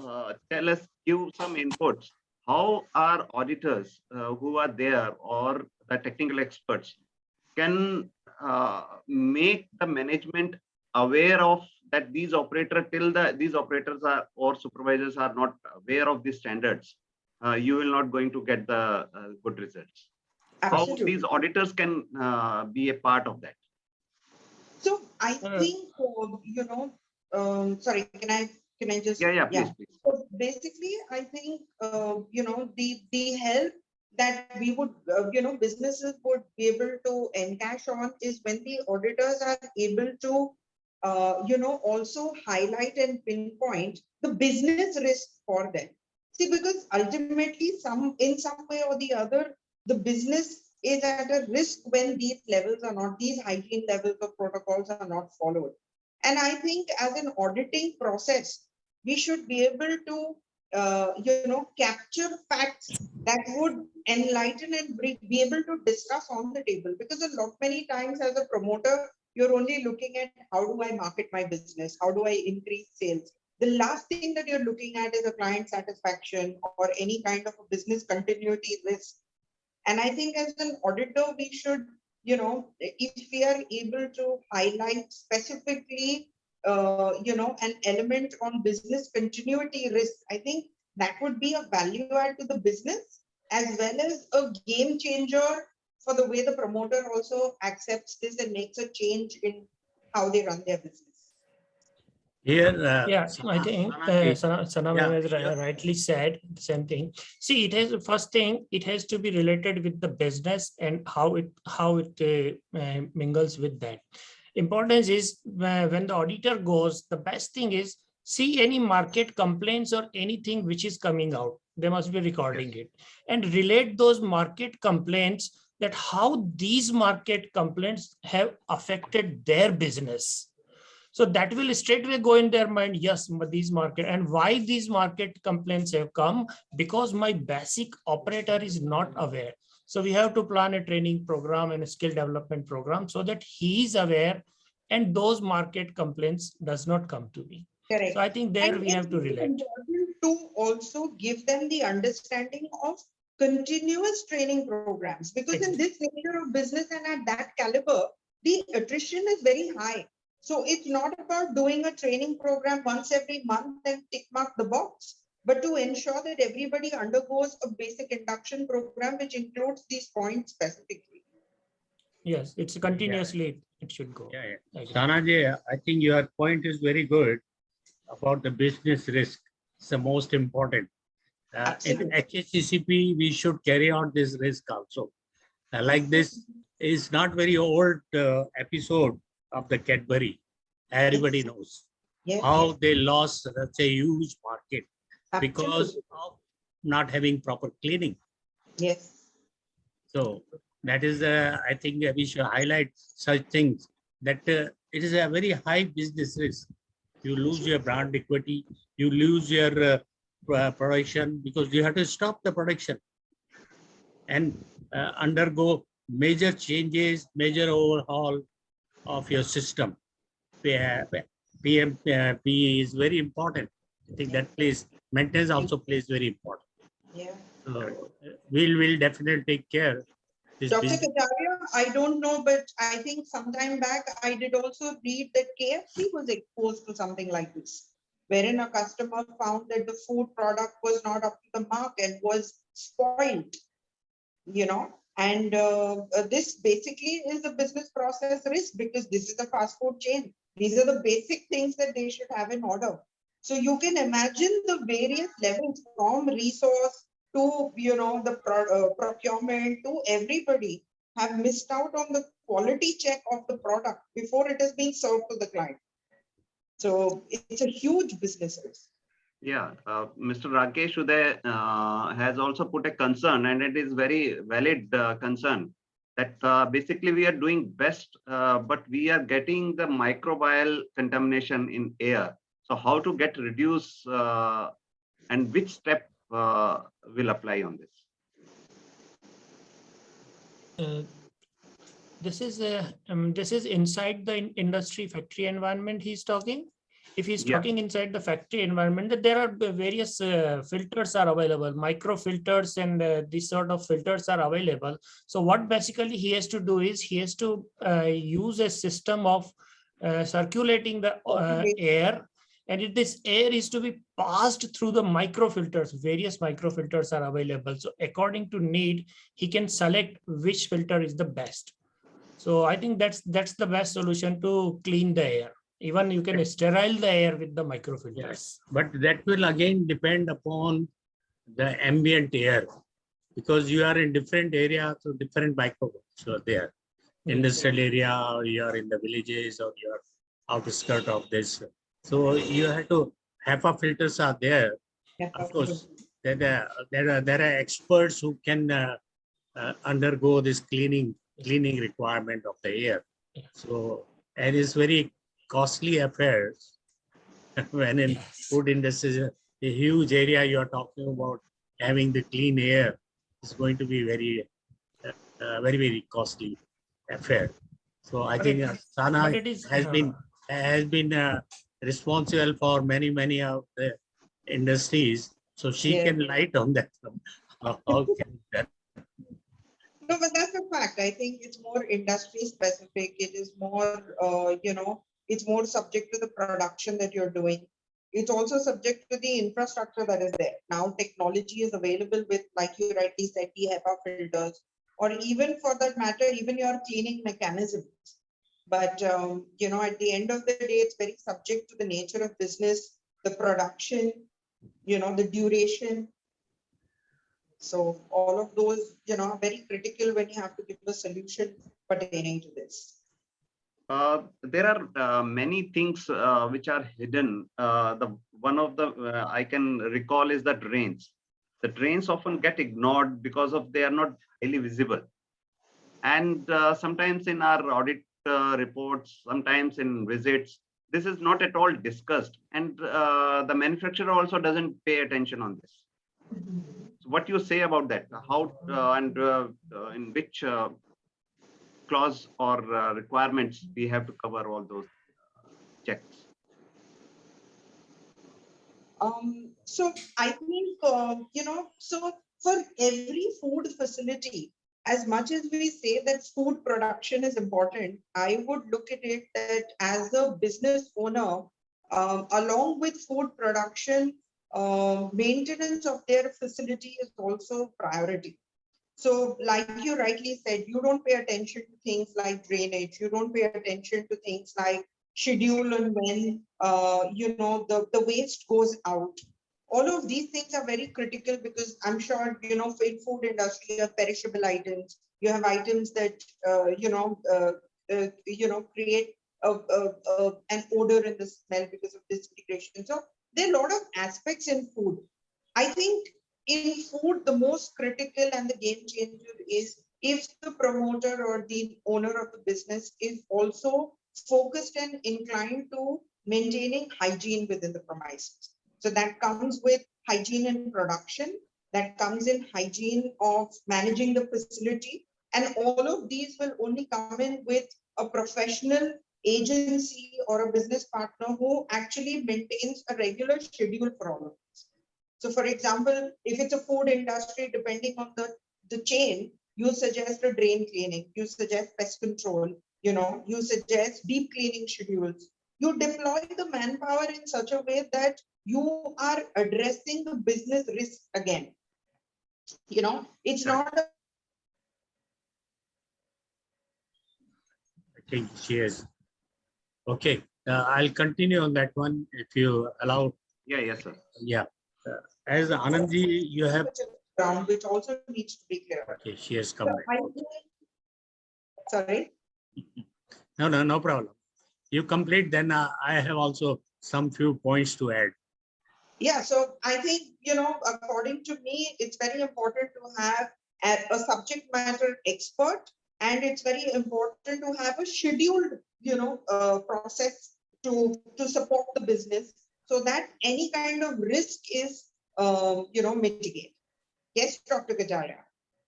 tell us, give some inputs? How are auditors who are there or the technical experts can make the management aware of that these operators these operators are or supervisors are not aware of these standards? You will not going to get the good results. How Absolutely. these auditors can be a part of that? So I Uh, think, sorry, can I just, Yeah, please, please. So basically, I think, the help that we would, businesses would be able to encash on is when the auditors are able to, also highlight and pinpoint the business risk for them. See, because ultimately, in some way or the other, the business is at a risk when these levels are not, these hygiene levels of protocols are not followed. And I think as an auditing process, we should be able to, capture facts that would enlighten and be able to discuss on the table. Because a lot many times as a promoter, you're only looking at how do I market my business? How do I increase sales? The last thing that you're looking at is a client satisfaction or any kind of a business continuity risk. And I think as an auditor, we should, if we are able to highlight specifically, an element on business continuity risk, I think that would be a value add to the business as well as a game changer for the way the promoter also accepts this and makes a change in how they run their business. Here, Yeah, I think Sana Yeah, has sure. rightly said the same thing. See, it has first thing, it has to be related with the business and how it mingles with that. Importance is when the auditor goes, the best thing is see any market complaints or anything which is coming out. They must be recording it and relate those market complaints, that how these market complaints have affected their business. So that will straightway go in their mind, yes, these market, and why these market complaints have come, because my basic operator is not aware. So we have to plan a training program and a skill development program so that he is aware and those market complaints does not come to me. Correct. So I think there And we it's have to relate. important to also give them the understanding of continuous training programs, because in this nature of business and at that caliber, the attrition is very high. So it's not about doing a training program once every month and tick mark the box, but to ensure that everybody undergoes a basic induction program which includes these points specifically. Yes, it's continuously, it should go. Sanaji, I think your point is very good about the business risk. It's the most important. In Absolutely. HACCP, we should carry out this risk also. Like this is not very old episode of the Cadbury. Everybody knows Yes, how they lost such a huge market because absolutely. of not having proper cleaning. Yes. So that is, I think we should highlight such things that it is a very high business risk. You lose your brand equity, you lose your production because you have to stop the production and undergo major changes, major overhaul of your system. PMP is very important. I think that plays, maintenance also plays very important. Yeah. So we'll definitely take care. This Dr. business. Kataria, I don't know, but I think sometime back I did also read that KFC was exposed to something like this, wherein a customer found that the food product was not up to the mark and was spoiled, you know. And this basically is a business process risk because this is a fast food chain. These are the basic things that they should have in order. So you can imagine the various levels from resource to, you know, the procurement to everybody have missed out on the quality check of the product before it is being served to the client. So it's a huge business risk. Yeah, Mr. Rakesh Uday has also put a concern, and it is very valid concern that basically we are doing best, but we are getting the microbial contamination in air. So how to get reduce and which step will apply on this? Uh, this is inside the industry factory environment he's talking. If he's Yeah. talking inside the factory environment, that there are various filters are available, micro filters, and these sort of filters are available. So what basically he has to do is he has to use a system of circulating the air, and if this air is to be passed through the microfilters, various microfilters are available. So according to need, he can select which filter is the best. So I think that's the best solution to clean the air. Even you can sterile the air with the microfilters. Yes, but that will again depend upon the ambient air because you are in different areas, so different microbes are there. Industrial area, or you are in the villages, or you are outskirt of this. So you have to, HEPA filters are there. Of course, there are experts who can undergo this cleaning requirement of the air. So, and it's very costly affairs when in food industry, a huge area you are talking about having the clean air is going to be very, very costly affair. So I think Sana has been responsible for many of the industries. So she can light on that. How can that? No, but that's a fact. I think it's more industry specific. It is more, you know, it's more subject to the production that you're doing. It's also subject to the infrastructure that is there. Now technology is available with, like you rightly said, the HEPA filters, or even for that matter, even your cleaning mechanisms. But, you know, at the end of the day, it's very subject to the nature of business, the production, you know, the duration. So all of those, you know, are very critical when you have to give a solution pertaining to this. There are many things which are hidden. The one of the I can recall is the drains. The drains often get ignored because of they are not highly visible, and sometimes in our audit reports, sometimes in visits, this is not at all discussed, and the manufacturer also doesn't pay attention on this. So what you say about that? How and in which clause or requirements we have to cover all those checks? So I think, you know, so for every food facility, as much as we say that food production is important, I would look at it that as a business owner, along with food production, maintenance of their facility is also priority. So like you rightly said, you don't pay attention to things like drainage. You don't pay attention to things like schedule and when, you know, the waste goes out, all of these things are very critical because I'm sure, you know, in food industry, you have perishable items. You have items that, create an odor in the smell because of disintegration. So there are a lot of aspects in food. I think in food, the most critical and the game changer is if the promoter or the owner of the business is also focused and inclined to maintaining hygiene within the premises. So that comes with hygiene in production, that comes in hygiene of managing the facility. And all of these will only come in with a professional agency or a business partner who actually maintains a regular schedule for all of this. So for example, if it's a food industry, depending on the chain, you suggest a drain cleaning, you suggest pest control, you know, you suggest deep cleaning schedules. You deploy the manpower in such a way that you are addressing the business risk again. You know, it's not a I think she is. Okay, I'll continue on that one if you allow. Yeah, yes, sir. Yeah. As Anandji, you have. ground, which also needs to be clear. Okay, she has come back. Sorry. No problem. You complete, then I have also some few points to add. Yeah, so I think, you know, according to me, it's very important to have a subject matter expert, and it's very important to have a scheduled, process to support the business so that any kind of risk is, mitigated. Yes, Dr. Kajaria.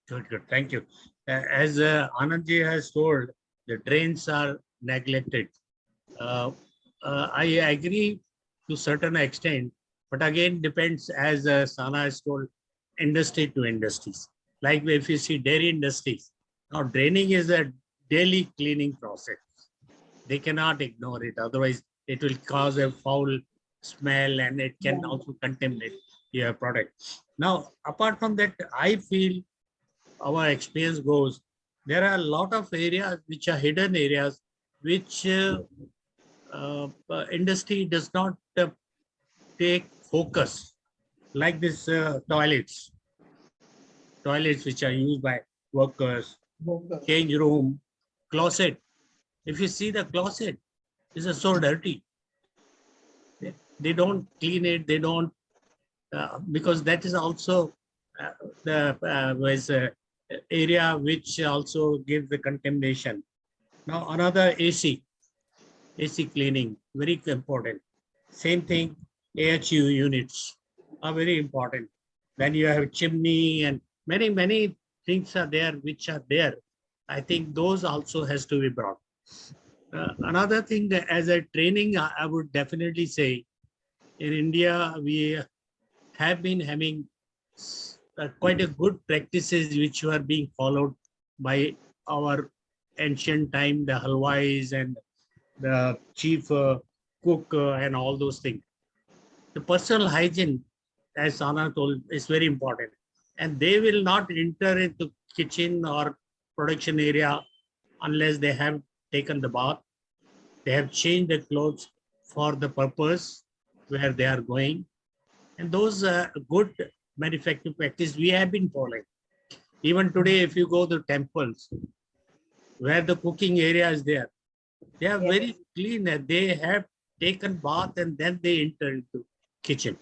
Good. Thank you. As Anandji has told, the drains are neglected. I agree to certain extent, but again depends, as Sana has told, industry to industries. Like if you see dairy industries, now draining is a daily cleaning process. They cannot ignore it, otherwise it will cause a foul smell and it can also contaminate your product. Now, apart from that, I feel our experience goes, there are a lot of areas which are hidden areas which industry does not take focus, like this toilets which are used by workers, change room, closet. If you see the closet, it's so dirty. They don't clean it. They don't, because that is also the was area which also gives the contamination. Now another AC cleaning, very important. Same thing, AHU units are very important. Then you have chimney and many things are there which are there. I think those also has to be brought. Another thing that as a training, I would definitely say in India, we have been having quite a good practices which were being followed by our ancient time, the halwais and the chief cook and all those things. The personal hygiene, as Sana told, is very important. And they will not enter into kitchen or production area unless they have taken the bath. They have changed their clothes for the purpose where they are going. And those good manufacturing practice we have been following. Even today, if you go to temples, where the cooking area is there, they are very clean. They have taken bath and then they enter into kitchen.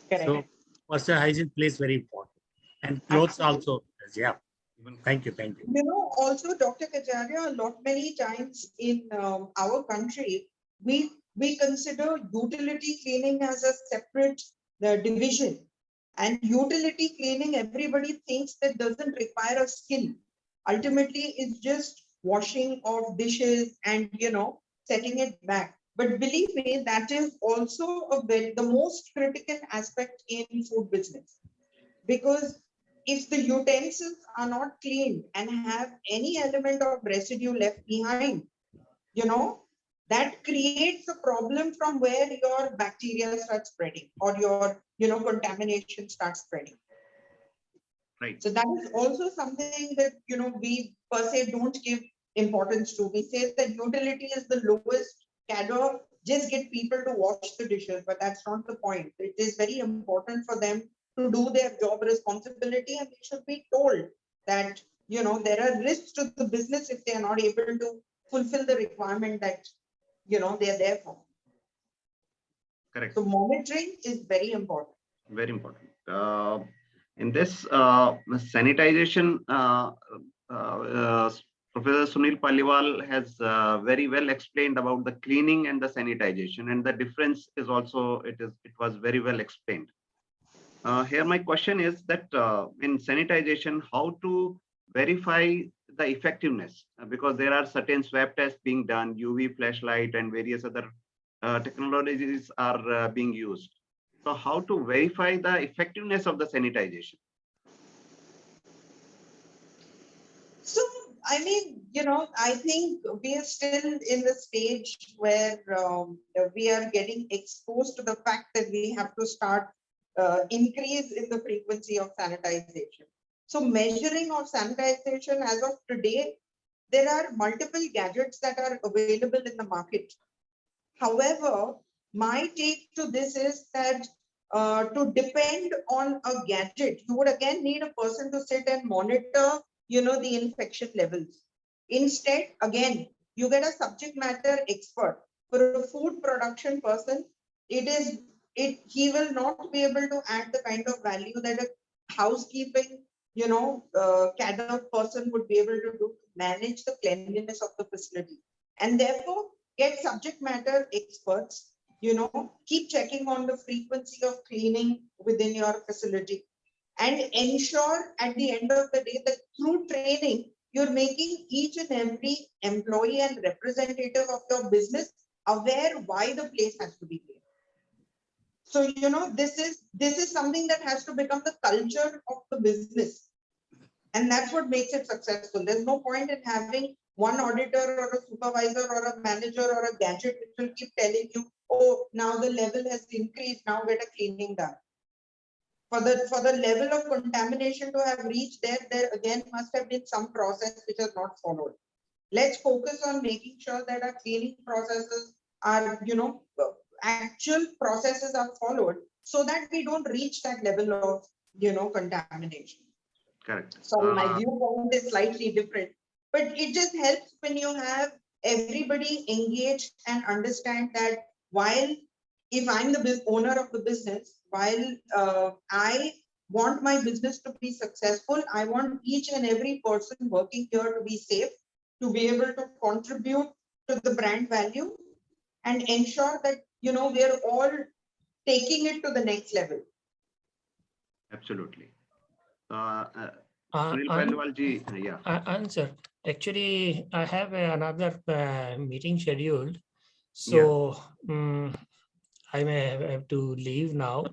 Correct. So personal hygiene plays very important. And clothes also. Yeah. Thank you. You know, also, Dr. Kajaria, many times in our country, we consider utility cleaning as a separate division. And utility cleaning, everybody thinks that doesn't require a skill. Ultimately, it's just washing of dishes and, setting it back. But believe me, that is also the most critical aspect in food business. Because if the utensils are not cleaned and have any element of residue left behind, that creates a problem from where your bacteria start spreading or your, contamination starts spreading. Right. So that is also something that, we per se don't give importance to. We say that utility is the lowest cadre just get people to wash the dishes, but that's not the point. It is very important for them to do their job responsibility, and they should be told that, you know, there are risks to the business if they are not able to fulfill the requirement that, you know, they are there for. Correct. So monitoring is very important. Very important. In this sanitization, Professor Sunil Paliwal has very well explained about the cleaning and the sanitization, and the difference is also, it was very well explained. Here my question is that in sanitization, how to verify the effectiveness, because there are certain swab tests being done, UV flashlight and various other technologies are being used. So how to verify the effectiveness of the sanitization? So, I mean, you know, I think we are still in the stage where we are getting exposed to the fact that we have to start increase in the frequency of sanitization. So measuring of sanitization as of today, there are multiple gadgets that are available in the market. However, my take to this is that to depend on a gadget, you would again need a person to sit and monitor, you know, the infection levels. Instead, again, you get a subject matter expert. For a food production person, he will not be able to add the kind of value that a housekeeping, you know, kind of person would be able to do to manage the cleanliness of the facility. And therefore, get subject matter experts, you know, keep checking on the frequency of cleaning within your facility, and ensure at the end of the day that through training, you're making each and every employee and representative of your business aware why the place has to be clean. So, you know, this is something that has to become the culture of the business. And that's what makes it successful. There's no point in having one auditor or a supervisor or a manager or a gadget which will keep telling you, oh, now the level has increased, now get a cleaning done. For the level of contamination to have reached there again must have been some process which has not followed. Let's focus on making sure that our cleaning processes are, you know, actual processes are followed so that we don't reach that level of, you know, contamination. Correct. Sorry, my viewpoint is slightly different, but it just helps when you have everybody engaged and understand that while, if I'm the owner of the business, while I want my business to be successful, I want each and every person working here to be safe, to be able to contribute to the brand value and ensure that, you know, we are all taking it to the next level. Absolutely. Uh, Sunil an- Paliwal ji, yeah. Answer. Actually, I have another meeting scheduled, so I may have to leave now.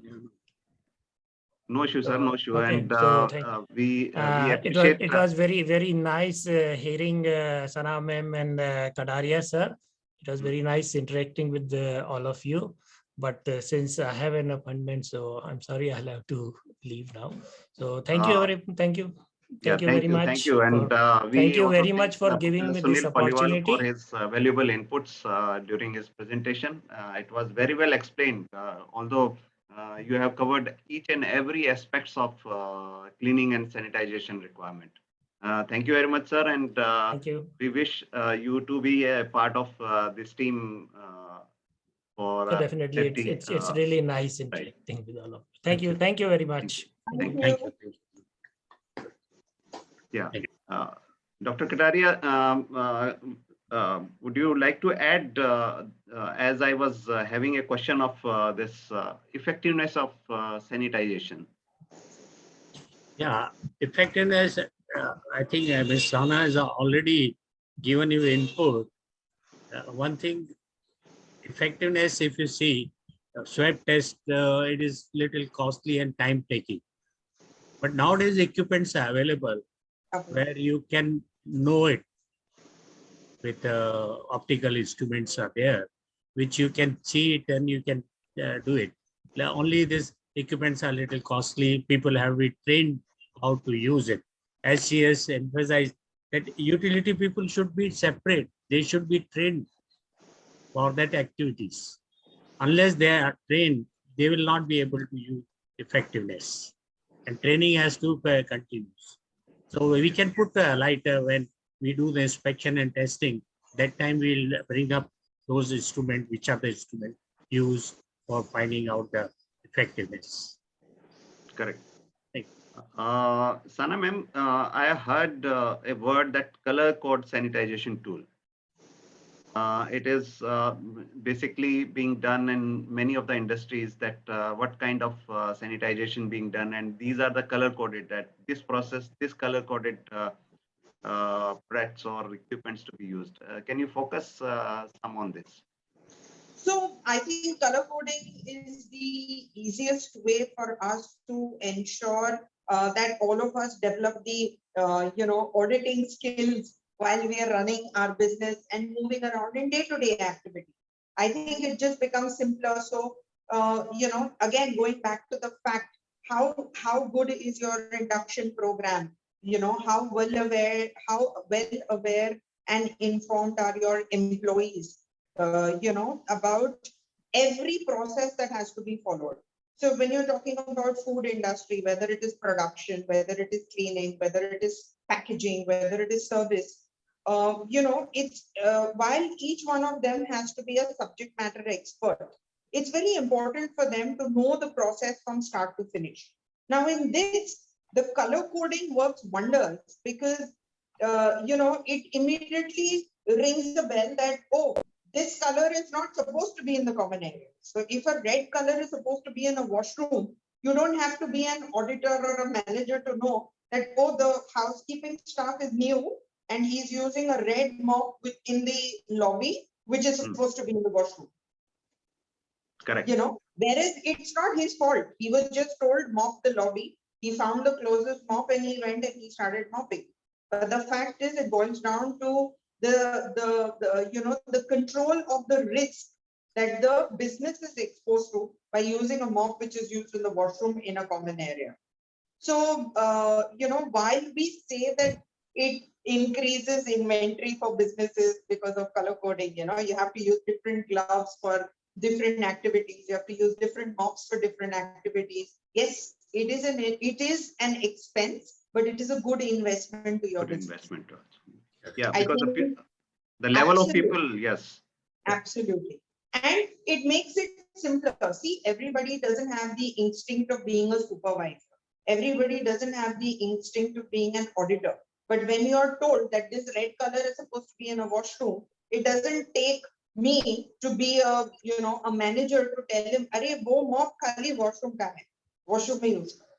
No issue, sir. No issue. Okay, And so we it appreciate. was very nice hearing Sana ma'am and Kadaria sir. It was very nice interacting with all of you. But since I have an appointment, so I'm sorry I'll have to leave now. So thank you, thank you. Thank you very much. Thank you. And thank we you also very much for thank giving me this Sunil Paliwal for opportunity. his valuable inputs during his presentation. It was very well explained, although you have covered each and every aspects of cleaning and sanitization requirement. Thank you very much, sir. And Thank you. we wish you to be a part of this team for So definitely, safety. it's really nice interacting with all of you. Thank you. Thank you very much. Thank you. Thank you. Yeah. Dr. Kataria, would you like to add, as I was having a question of this effectiveness of sanitization? Yeah, effectiveness, I think Ms. Sana has already given you input. One thing, effectiveness, if you see, swab test, it is little costly and time taking. But nowadays equipments are available where you can know it with optical instruments are there, which you can see it and you can do it. Only these equipments are little costly. People have been trained how to use it. As she has emphasized that utility people should be separate. They should be trained for that activities. Unless they are trained, they will not be able to use effectiveness. And training has to continue. So we can put a light when we do the inspection and testing. That time we'll bring up those instruments, which are the instruments used for finding out the effectiveness. Correct. Thank Sana ma'am, I heard a word that color code sanitization tool. It is basically being done in many of the industries that what kind of sanitization being done, and these are the color coded, that this process, this color coded breaths or equipments to be used. Can you focus some on this? So I think color coding is the easiest way for us to ensure that all of us develop the auditing skills while we are running our business and moving around in day-to-day activity. I think it just becomes simpler. So again, going back to the fact, how good is your induction program? How well aware and informed are your employees? About every process that has to be followed. So when you're talking about food industry, whether it is production, whether it is cleaning, whether it is packaging, whether it is service, it's while each one of them has to be a subject matter expert, it's very important for them to know the process from start to finish. Now in this, the color coding works wonders because it immediately rings the bell that, oh, this color is not supposed to be in the common area. So if a red color is supposed to be in a washroom, you don't have to be an auditor or a manager to know that, oh, the housekeeping staff is new and he's using a red mop in the lobby, which is supposed to be in the washroom. Correct. Whereas it's not his fault. He was just told mop the lobby. He found the closest mop and he went and he started mopping. But the fact is, it boils down to the control of the risk that the business is exposed to by using a mop which is used in the washroom in a common area. So while we say that it increases inventory for businesses because of color coding, you have to use different gloves for different activities, you have to use different mops for different activities. Yes, it is an expense, but it is a good investment to your Good business. investment. Yeah, I because think the level of absolutely. people, yes. Absolutely. And it makes it simpler. See, everybody doesn't have the instinct of being a supervisor. Everybody doesn't have the instinct of being an auditor. But when you're told that this red color is supposed to be in a washroom, it doesn't take me to be a manager to tell him, "Arey, wo mop khali washroom ka hai. Washroom mein use karo."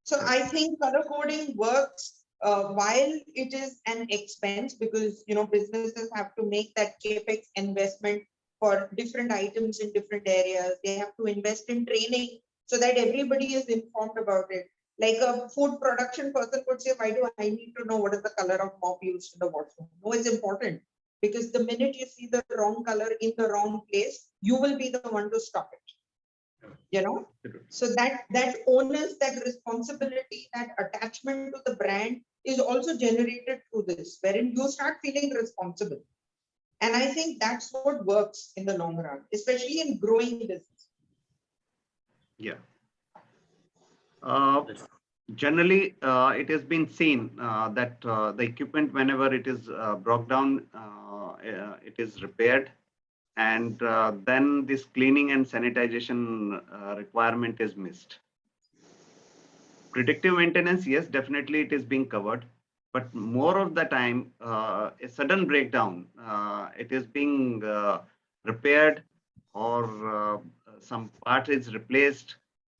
So I think color coding works while it is an expense because businesses have to make that capex investment for different items in different areas. They have to invest in training so that everybody is informed about it. Like a food production person could say, why do I need to know what is the color of mop used in the washroom? No, it's important because the minute you see the wrong color in the wrong place, you will be the one to stop it. So that onus, that responsibility, that attachment to the brand is also generated through this, wherein you start feeling responsible. And I think that's what works in the long run, especially in growing business. Yeah. Generally, it has been seen that the equipment, whenever it is broke down, it is repaired. And then this cleaning and sanitization requirement is missed. Predictive maintenance, yes, definitely it is being covered, but more of the time, a sudden breakdown, it is being repaired or some part is replaced,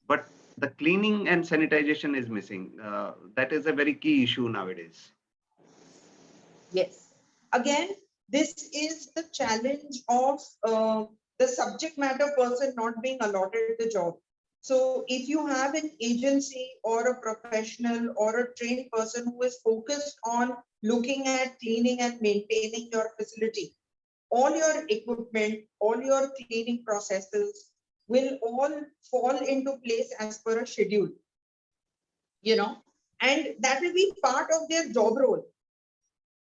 but the cleaning and sanitization is missing. That is a very key issue nowadays. Yes. Again, this is the challenge of the subject matter person not being allotted the job. So if you have an agency or a professional or a trained person who is focused on looking at cleaning and maintaining your facility, all your equipment, all your cleaning processes will all fall into place as per a schedule, and that will be part of their job role.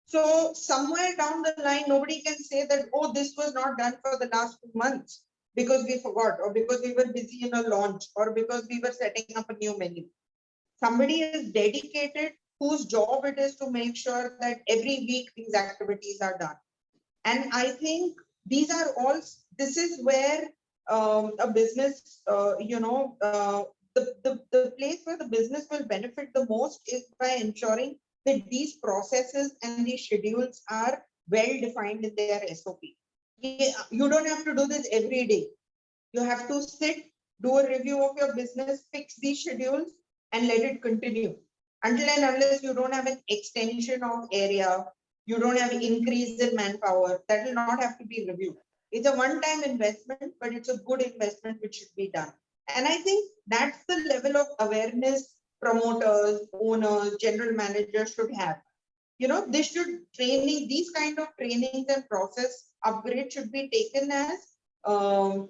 So somewhere down the line, nobody can say that, oh, this was not done for the last 2 months because we forgot, or because we were busy in a launch, or because we were setting up a new menu. Somebody is dedicated whose job it is to make sure that every week these activities are done. And I think these are all, this is where a business, the place where the business will benefit the most is by ensuring that these processes and these schedules are well defined in their SOP. You don't have to do this every day. You have to sit, do a review of your business, fix these schedules, and let it continue. Until and unless you don't have an extension of area, you don't have increase in manpower, that will not have to be reviewed. It's a one-time investment, but it's a good investment which should be done. And I think that's the level of awareness promoters, owners, general managers should have. This should training, these kind of trainings and process upgrade should be taken as the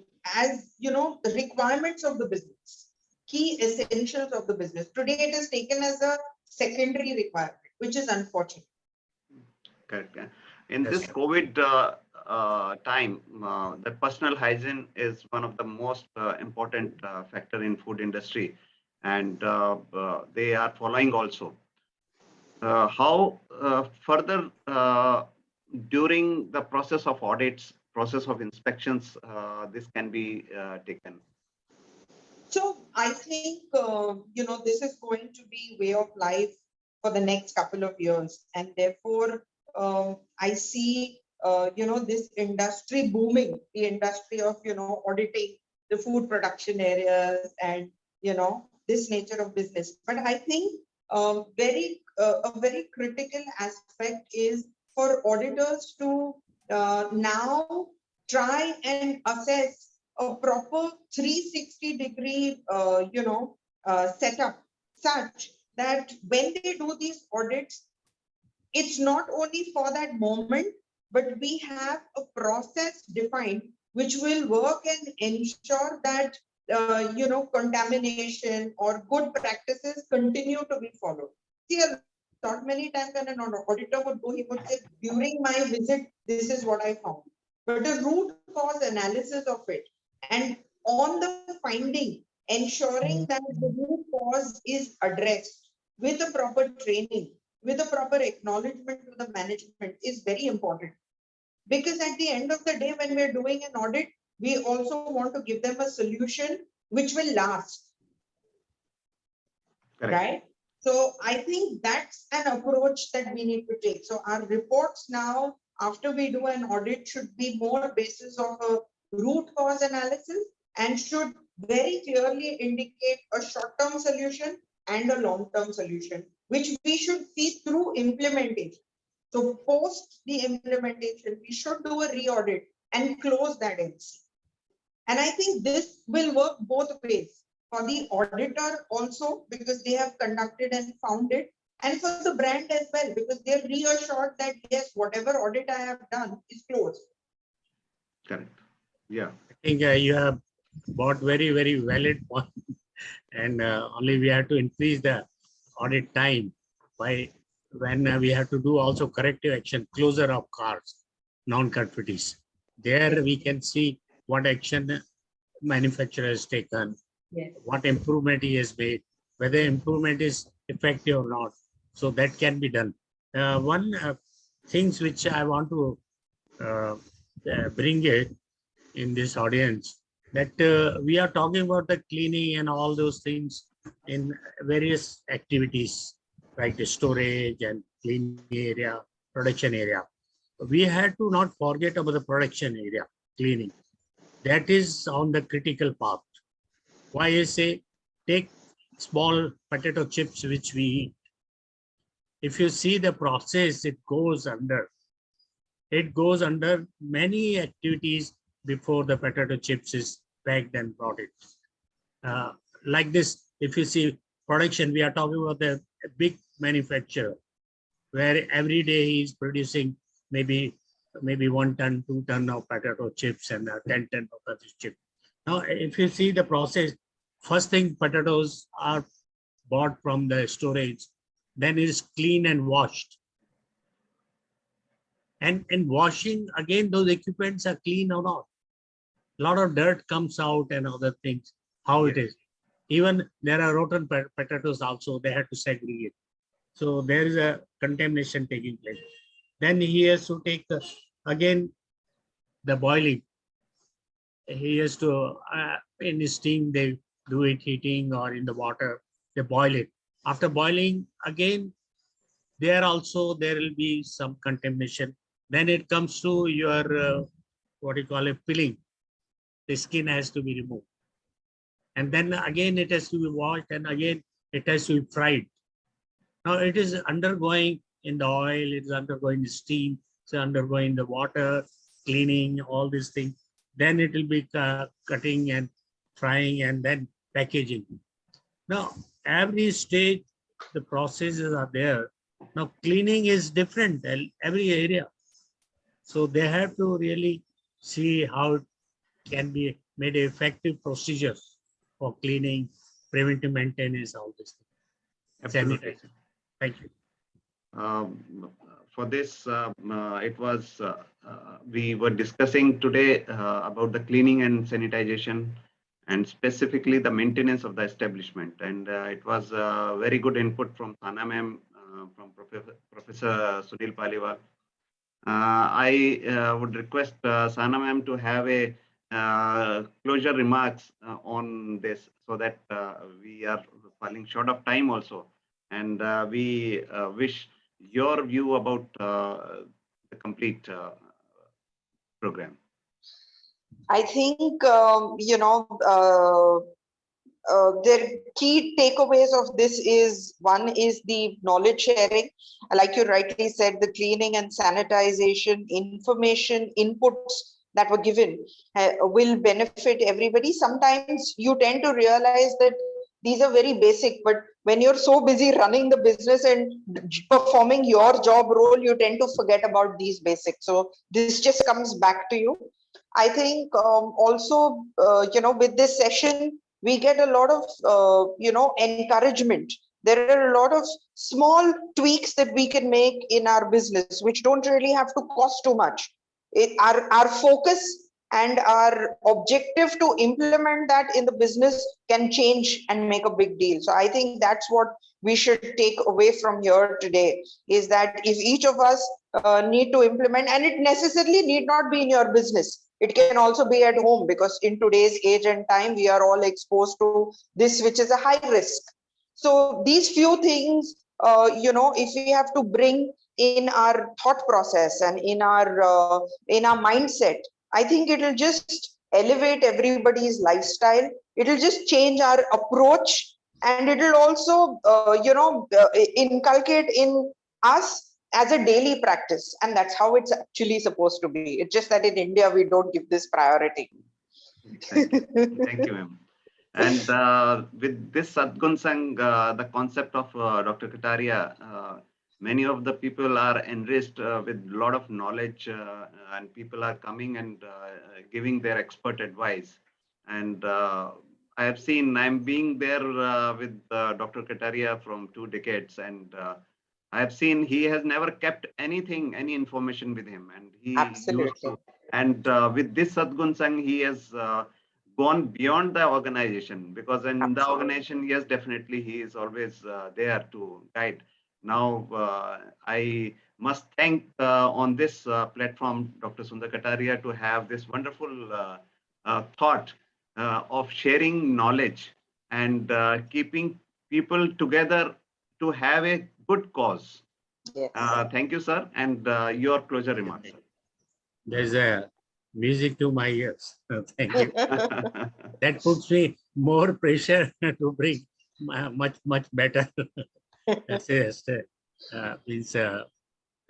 requirements of the business, key essentials of the business. Today it is taken as a secondary requirement, which is unfortunate. Correct. In Yes, this sir. COVID time, the personal hygiene is one of the most important factor in food industry, and they are following also. How further during the process of audits, process of inspections, this can be taken? So I think, this is going to be way of life for the next couple of years. And therefore, I see, this industry booming, the industry of, auditing the food production areas and, this nature of business. But I think a very critical aspect is for auditors to now try and assess a proper 360-degree, setup, such that when they do these audits, it's not only for that moment, but we have a process defined which will work and ensure that contamination or good practices continue to be followed. See, a lot many times when an auditor would go, he would say, during my visit, this is what I found. But a root cause analysis of it, and on the finding, ensuring that the root cause is addressed with a proper training, with a proper acknowledgement to the management is very important. Because at the end of the day, when we're doing an audit, we also want to give them a solution which will last, Correct. right? So I think that's an approach that we need to take. So our reports now, after we do an audit, should be more basis of a root cause analysis and should very clearly indicate a short-term solution and a long-term solution, which we should see through implementation. So post the implementation, we should do a re-audit and close that NC. And I think this will work both ways for the auditor also, because they have conducted and found it, and for the brand as well, because they're reassured that yes, whatever audit I have done is closed. Correct. Yeah. I think you have brought very, very valid point. And only we have to increase the audit time by when we have to do also corrective action, closure of cars, non-conformities. There we can see what action manufacturer has taken, Yes. what improvement he has made, whether improvement is effective or not. So that can be done. One things which I want to bring it in this audience, that we are talking about the cleaning and all those things in various activities like the storage and cleaning area, production area. We had to not forget about the production area, cleaning. That is on the critical path. Why I say, take small potato chips which we eat. If you see the process it goes under many activities before the potato chips is packed and brought it. Like this, if you see production, we are talking about a big manufacturer where every day he is producing maybe 1 ton, 2 ton of potato chips and 10 ton of potato chips. Now, if you see the process, first thing potatoes are bought from the storage, then it is clean and washed. And in washing, again, those equipments are clean or not. A lot of dirt comes out and other things, how it is. Even there are rotten potatoes also, they have to segregate. So there is a contamination taking place. Then he has to take, again, the boiling. He has to, in steam, they do it heating or in the water, they boil it. After boiling, again, there also there will be some contamination. Then it comes to your, what you call it, peeling. The skin has to be removed. And then again, it has to be washed and again, it has to be fried. Now it is undergoing in the oil, it's undergoing the steam, it's undergoing the water, cleaning, all these things. Then it will be cutting and frying and then packaging. Now, every stage, the processes are there. Now, cleaning is different in every area. So they have to really see how it can be made effective procedures for cleaning, preventive maintenance, all this. Absolutely. Sanitation. Thank you. For this, it was, we were discussing today about the cleaning and sanitization and specifically the maintenance of the establishment. And it was very good input from Sana ma'am, from Professor Sunil Paliwal. I would request Sana ma'am to have a closure remarks on this so that we are falling short of time also. And we wish your view about the complete program. I think, the key takeaways of this is, one is the knowledge sharing. Like you rightly said, the cleaning and sanitization information inputs that were given will benefit everybody. Sometimes you tend to realize that these are very basic, but when you're so busy running the business and performing your job role, you tend to forget about these basics. So this just comes back to you. I think also, with this session, we get a lot of, encouragement. There are a lot of small tweaks that we can make in our business, which don't really have to cost too much. Our focus and our objective to implement that in the business can change and make a big deal. So I think that's what we should take away from here today, is that if each of us need to implement, and it necessarily need not be in your business, it can also be at home, because in today's age and time, we are all exposed to this, which is a high risk. So these few things, if we have to bring in our thought process and in our mindset, I think it will just elevate everybody's lifestyle. It will just change our approach, and it will also, inculcate in us as a daily practice. And that's how it's actually supposed to be. It's just that in India, we don't give this priority. Thank you. Thank you, ma'am. And with this Sadgun Sang, the concept of Dr. Kataria, many of the people are enriched with a lot of knowledge, and people are coming and giving their expert advice. And I have seen, I'm being there with Dr. Kataria from 2 decades, and I have seen he has never kept anything, any information with him. And he Absolutely used to, and with this Sadgun Sang, he has gone beyond the organization, because in Absolutely. the organization, yes, definitely he is always there to guide. Now, I must thank on this platform, Dr. Sundar Kataria, to have this wonderful thought of sharing knowledge and keeping people together to have a good cause. Yes. Thank you, sir. And your closure remarks, sir. There's a music to my ears. Thank you. That puts me more pressure to bring much better. Yes,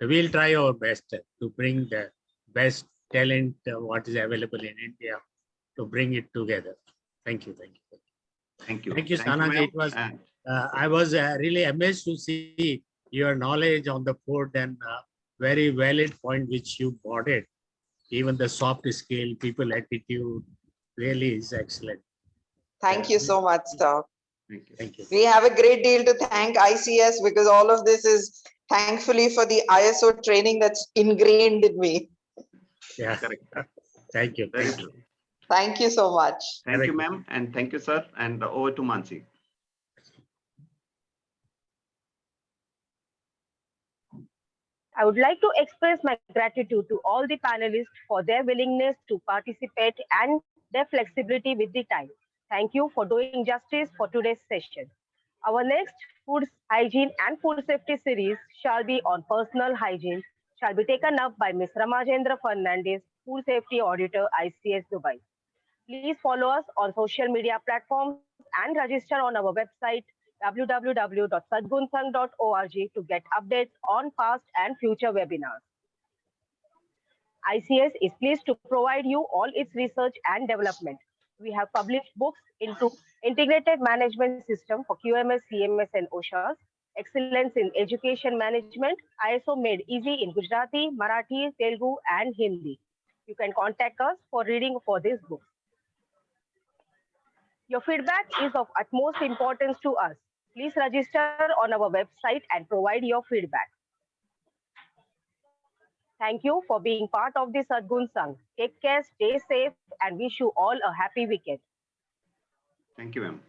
we'll try our best to bring the best talent what is available in India, to bring it together. Thank you. Thank you. Thank you, Thank you, Sana. ma'am. It was. I was really amazed to see your knowledge on the food, and very valid point which you brought it. Even the soft skill, people attitude, really is excellent. Thank you so much, sir. Thank you. Thank you. We have a great deal to thank ICS, because all of this is thankfully for the ISO training that's ingrained in me. Yeah. Correct. Thank you. Very Thank you. true. Thank you so much. Thank you, Correct. ma'am, and thank you, sir. And over to Mansi. I would like to express my gratitude to all the panelists for their willingness to participate and their flexibility with the time. Thank you for doing justice for today's session. Our next food hygiene and food safety series shall be on personal hygiene, shall be taken up by Ms. Ramajendra Fernandez, Food Safety Auditor, ICS Dubai. Please follow us on social media platforms and register on our website www.sadgunsang.org to get updates on past and future webinars. ICS is pleased to provide you all its research and development. We have published books into Integrated Management System for QMS, CMS, and OSHAs, Excellence in Education Management, ISO made easy in Gujarati, Marathi, Telugu, and Hindi. You can contact us for reading for these books. Your feedback is of utmost importance to us. Please register on our website and provide your feedback. Thank you for being part of the Sadgun Sang. Take care, stay safe, and wish you all a happy weekend. Thank you, ma'am.